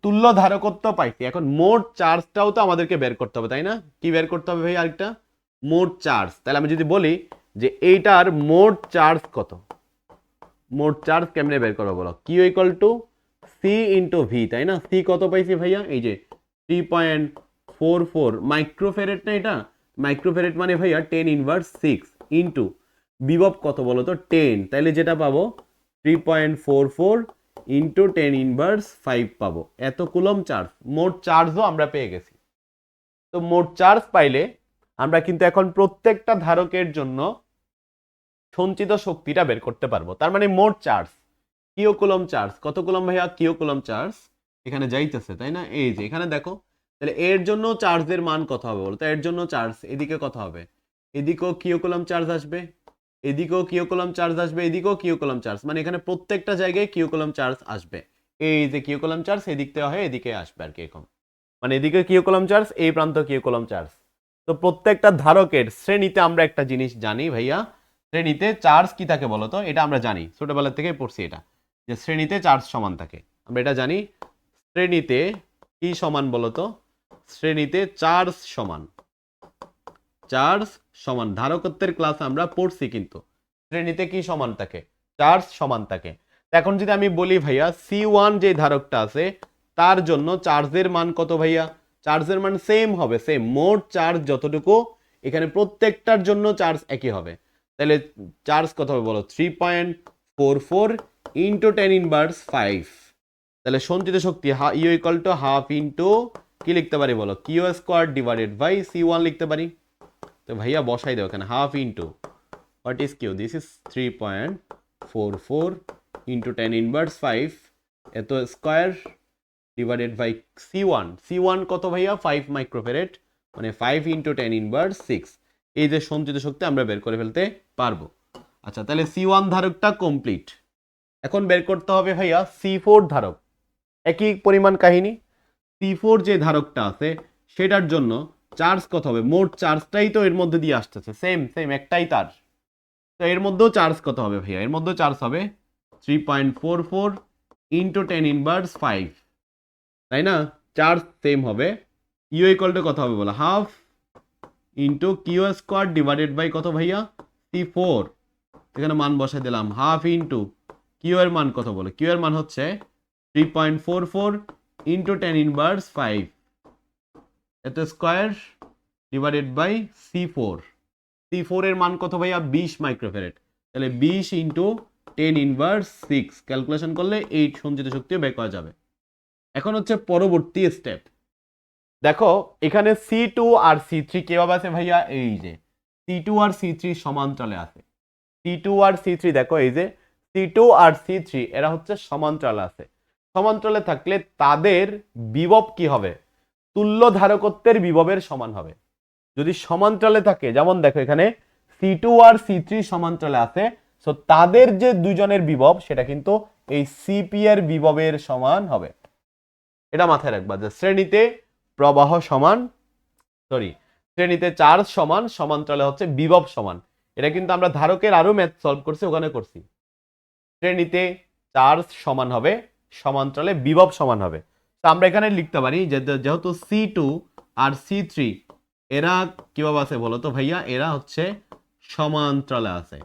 তুল্য ধারকত্ব পাইছি, এখন মোট চার্জটাও তো আমাদেরকে বের করতে হবে তাই না, কি বের করতে হবে ভাই আরেকটা মোট চার্জ, তাহলে আমি যদি বলি যে এইটার মোট চার্জ কত, মোট চার্জ কেমনে বের করবো বলো, Q equal to C into V, তাই না, সি কত পাইছি ভাইয়া এই যে 3.44 মাইক্রোফেরেট, না এটা মাইক্রোফেরেট মানে ভাইয়া 10⁻6 ইন্টু বিভব কত বলো তো 10, তাইলে যেটা পাবো 3.44 ইন্টু 10⁻5 পাবো, এত কুলম চার্জ, মোট চার্জও আমরা পেয়ে গেছি। তো মোট চার্জ পাইলে আমরা কিন্তু এখন প্রত্যেকটা ধারকের জন্য সঞ্চিত শক্তিটা বের করতে পারবো, তার মানে মোট চার্জ কিউ কুলম চার্জ, কত কুলম ভাইয়া কিউ কুলম চার্জ এখানে যাইতেছে তাই না, এই যে এখানে দেখো, তাহলে এর জন্য চার্জের মান কত হবে বলতো, এর জন্য চার্জ এদিকে কত হবে, এদিকেও কিউ কুলম চার্জ আসবে, এদিকেও কিউ কুলম চার্জ আসবে, এদিকেও কিউ কুলম চার্জ, মানে এখানে প্রত্যেকটা জায়গায় কিউ কুলম চার্জ আসবে, এই যে কিউ কুলম চার্জ এদিক থেকে হয় এদিকে আসবে আর কি, এরকম মানে এদিকে কিউ কুলম চার্জ এই প্রান্ত কিউ কুলম চার্জ। তো প্রত্যেকটা ধারকের শ্রেণীতে আমরা একটা জিনিস জানি ভাইয়া, শ্রেণীতে চার্জ কি থাকে বলতো, এটা আমরা জানি ছোটবেলা থেকে পড়ছি এটা, যে শ্রেণীতে চার্জ সমান থাকে, আমরা এটা জানি, শ্রেণীতে কি সমান বলতো, শ্রেণীতে চার্জ সমান, চার্জ সমান ধারকত্বের ক্লাস আমরা পড়ছি, কিন্তু শ্রেণীতে কি সমান থাকে চার্জ সমান থাকে। এখন যদি আমি বলি ভাইয়া C1 যে ধারকটা আছে তার জন্য চার্জের মান কত ভাইয়া, চার্জের মান সেম হবে, সেম মোট চার্জ যতটুকু এখানে প্রত্যেকটার জন্য চার্জ একই হবে, তাহলে চার্জ কত হবে বলো 3.44 ইন্টু 10⁻5, তাহলে সঞ্চিত শক্তি U equal to half into কি লিখতে পারি বলো Q square divided by C1 লিখতে পারি, তো ভাইয়া বসাই দাও এখানে half into what is Q, this is 3.44 into 10⁻5 এত স্কোয়ার ডিভাইডেড বাই C1 কত ভাইয়া 5 মাইক্রোফেরেট, মানে 5 ইন্টু 10⁻6, এই যে সঞ্চিত শক্তি আমরা বের করে ফেলতে পারবো। আচ্ছা তাহলে C1 ধারকটা কমপ্লিট, এখন বের করতে হবে ভাইয়া C4 ধারক, একই পরিমাণ কাহিনী, C4 যে ধারকটা আছে সেটার জন্য চার্জ কত হবে, মোট চার্জটাই তো এর মধ্যে দিয়ে আসতেছে, সেম সেম একটাই তার, তো এর মধ্যেও চার্জ কত হবে ভাইয়া, এর মধ্যেও চার্জ হবে 3.44 ইন্টু 10⁻5, তাই না, চার্জ সেম হবে, ইউ ইকুয়াল টু কত হবে বলো half into Q square divided by কত ভাইয়া C4, এখানে মান বসাই দিলাম হাফ ইন্টু কিউ এর মান কত বলো, কিউ এর মান হচ্ছে 3.44 ইন্টু 10⁻5 এত স্কোয়ার ডিভাইডেড বাই C4 এর মান কত ভাইয়া 20 মাইক্রোফেরেট, তাহলে 20 ইন্টু 10^6 ক্যালকুলেশন করলে 8 সঞ্চিত শক্তিও বের করা যাবে। এখন হচ্ছে পরবর্তী স্টেপ, দেখো এখানে C2 আর C3 কিভাবে আছে ভাইয়া, এই যে C2 আর C3 সমান্তরালে আছে। C2 আর C3 দেখো এই যে C2 আর C3 এরা হচ্ছে সমান্তরালে আছে। সমান্তরালে থাকলে তাদের বিভব কি হবে, তুল্য ধারকত্বের বিভবের সমান হবে। যদি সমান্তরালে থাকে, যেমন দেখো এখানে C2 আর C3 সমান্তরালে আছে, সো তাদের যে দুজনের বিভব সেটা কিন্তু এই CP এর বিভবের সমান হবে। এটা মাথায় রাখবা যে শ্রেণীতে প্রবাহ সমান, শ্রেণীতে চার্জ সমান, সমান্তরালে হচ্ছে বিভব সমান। এটা কিন্তু আমরা ধারকের আরো ম্যাথ সলভ করছি, ওখানে করছি। শ্রেণীতে চার্জ সমান হবে, সমান্তরালে বিভব সমান হবে। তো আমরা এখানে লিখতে পারি যে যেহেতু C2 আর C3 এরা কিভাবে আছে বলো তো ভাইয়া, এরা হচ্ছে সমান্তরালে আছে।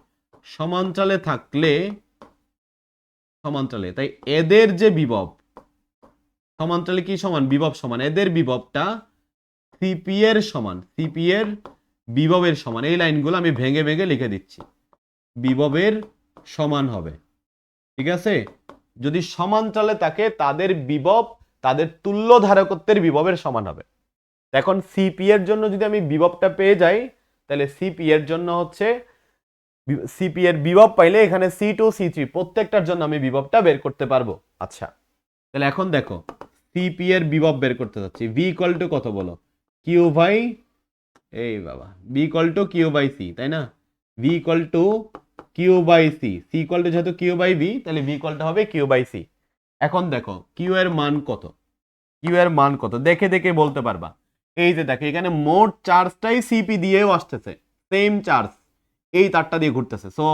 সমান্তরালে থাকলে সমান্তরালে, তাই এদের যে বিভব, সমান্তরালে কি সমান, বিভব সমান, এদের বিভবটা সিপি এর সমান, সিপি এর বিভবের সমান। এই লাইনগুলো আমি ভেঙে ভেঙে লিখে দিচ্ছি, বিভবের সমান হবে। ঠিক আছে, যদি সমান্তরালে থাকে তাদের বিভব তাদের তুল্য ধারকত্বের বিভবের সমান হবে। এখন সিপি এর জন্য যদি আমি বিভবটা পেয়ে যাই, তাহলে সিপি এর জন্য হচ্ছে সিপি এর বিভব পাইলে এখানে C2 C3 প্রত্যেকটার জন্য আমি বিভবটা বের করতে পারবো। আচ্ছা, তাহলে এখন দেখো সিপি এর বিভব বের করতে যাচ্ছি। V ইকুয়াল টু কত বলো, কিউ বাই, এই বাবা, V equal to Q by C, তাই না? V equal to Q by C, C equal to যেহেতু কিউ বাই ভি, তাহলে V ইকুয়াল টু হবে কিউ বাই সি। এখন দেখো কিউ এর মান কত, কিউ এর মান কত দেখে দেখে বলতে পারবা। এই যে দেখো এখানে মোট চার্জটাই সিপি দিয়েও আসতেছে, সেম চার্জ এই তারটা দিয়ে ঘুরতেছে। সো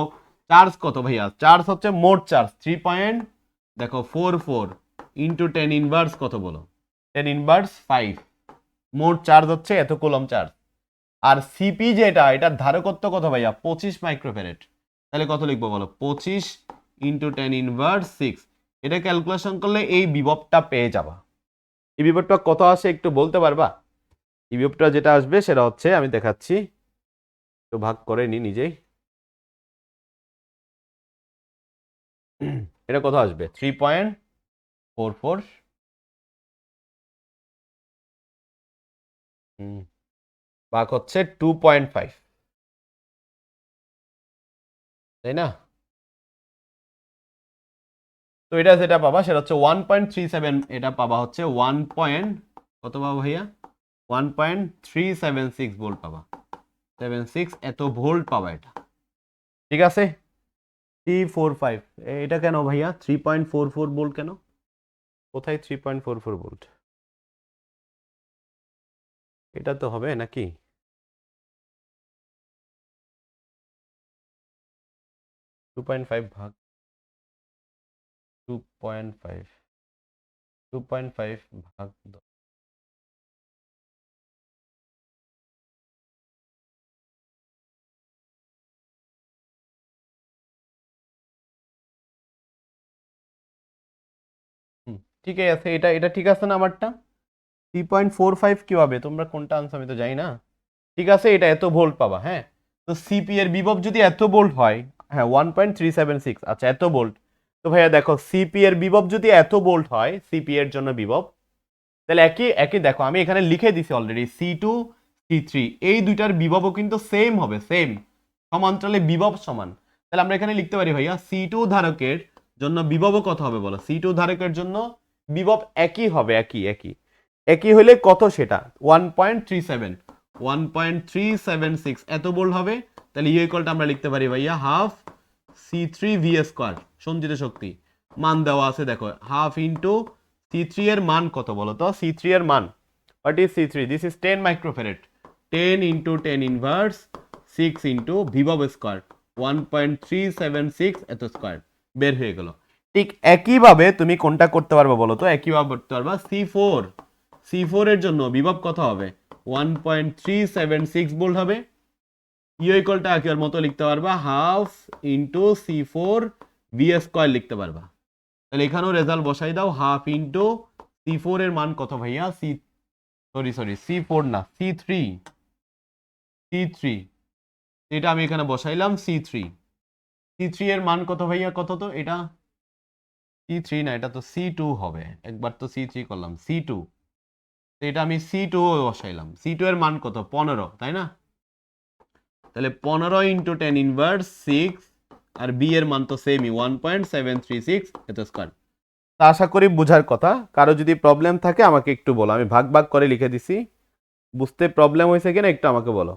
চার্জ কত ভাইয়া, চার্জ হচ্ছে মোট চার্জ 3.44 ইন্টু 10^, কত বলো, 10^5। মোট চার্জ হচ্ছে এত কুলম চার্জ। আর সিপি যেটা, এটার ধারকত্ব কত ভাইয়া, 25 মাইক্রোফ্যারাড। তাহলে কত লিখবো বলো, 25 ইন্টু 10^6। এটা ক্যালকুলেশন করলে এই বিভবটা পেয়ে যাবা। এই বিভবটা কত আসে একটু বলতে পারবা? এই বিভবটা যেটা আসবে সেটা হচ্ছে, আমি দেখাচ্ছি, একটু ভাগ করে নি নিজেই। এটা কত আসবে, 3.44 ভাগ হচ্ছে 2.5, তাই না? তো এটা যেটা পাবা সেটা হচ্ছে 1.37, এটা পাবা হচ্ছে কত পাবা ভাইয়া, 1.376 ভোল্ট পাবা, 76 এত ভোল্ট পাবা এটা। ঠিক আছে, 345, এটা কেন ভাইয়া 3.44 ভোল্ট কেন, কোথায় 3.44 ভোল্ট, এটা তো হবে নাকি? টু পয়েন্ট ফাইভ ভাগ 2.5, 2.5 ভাগ 10। ঠিক আছে, এটা এটা ঠিক আছে না আমারটা? 3.45 কি হবে, তোমরা কোনটা আনছো আমি তো জানি না। ঠিক আছে, এটা এত ভোল্ট পাবা। হ্যাঁ, তো সিপি এর বিভব যদি এত ভোল্ট হয়, হ্যাঁ 1.376, আচ্ছা এত ভোল্ট। তো ভাইয়া দেখো সিপি এর বিভব যদি এত ভোল্ট হয়, সিপি এর জন্য বিভব, তাহলে একই একই দেখো আমি এখানে লিখে দিছি অলরেডি, C2 C3 এই দুইটার বিভবও কিন্তু সেম হবে, সেম, সমান্তরালে বিভব সমান। তাহলে আমরা এখানে লিখতে পারি ভাইয়া C2 ধারকের জন্য বিভবও কত হবে বলো, C2 ধারকের জন্য বিভব একই হবে, একই একই একই হলে কত সেটা 1.376 এত ভোল্ট হবে। তাহলে ইউ ইকুয়ালটা আমরা লিখতে পারি ভাইয়া হাফ C3V², সঞ্চিত শক্তি মান দেওয়া আছে দেখো, হাফ ইন্টু C3 এর মান কত বলো তো, C3 এর মান, what is C3, this is 10 microfarad, 10 into 10^6 into বিভব স্কয়ার 1.376 এত স্কয়ার বের হয়ে গেল। ঠিক একইভাবে তুমি কোনটা করতে পারবে বলো তো, একইভাবে করতে পারবা C4 এর জন্য বিভব কত হবে, 1.376 ভোল্ট হবে। ইউ ইকুয়ালটা একই মতো লিখতে পারবা, হাফ ইন্টু C4V² লিখতে পারবা। তাহলে এখানেও রেজাল্ট বসাই দাও, হাফ ইন্টু C4 এর মান কত ভাইয়া, C4 না C3, এটা আমি এখানে বসাইলাম C3, C3 এর মান কত ভাইয়া, কত তো এটা C3 না, এটা তো C2 হবে, একবার তো C3 করলাম, C2, তো এটা আমি C2 বসাইলাম। C2 এর মান কত, 15, তাই না? তাহলে 15 ইন্টু 10 ইনভার্স 6, আর বি এর মান তো সেমই 1.736 এত স্কয়ার। তা আশা করি বুঝার কথা। কারো যদি প্রবলেম থাকে আমাকে একটু বলো, আমি ভাগ ভাগ করে লিখে দিছি, বুঝতে প্রবলেম হয়েছে কিনা একটু আমাকে বলো।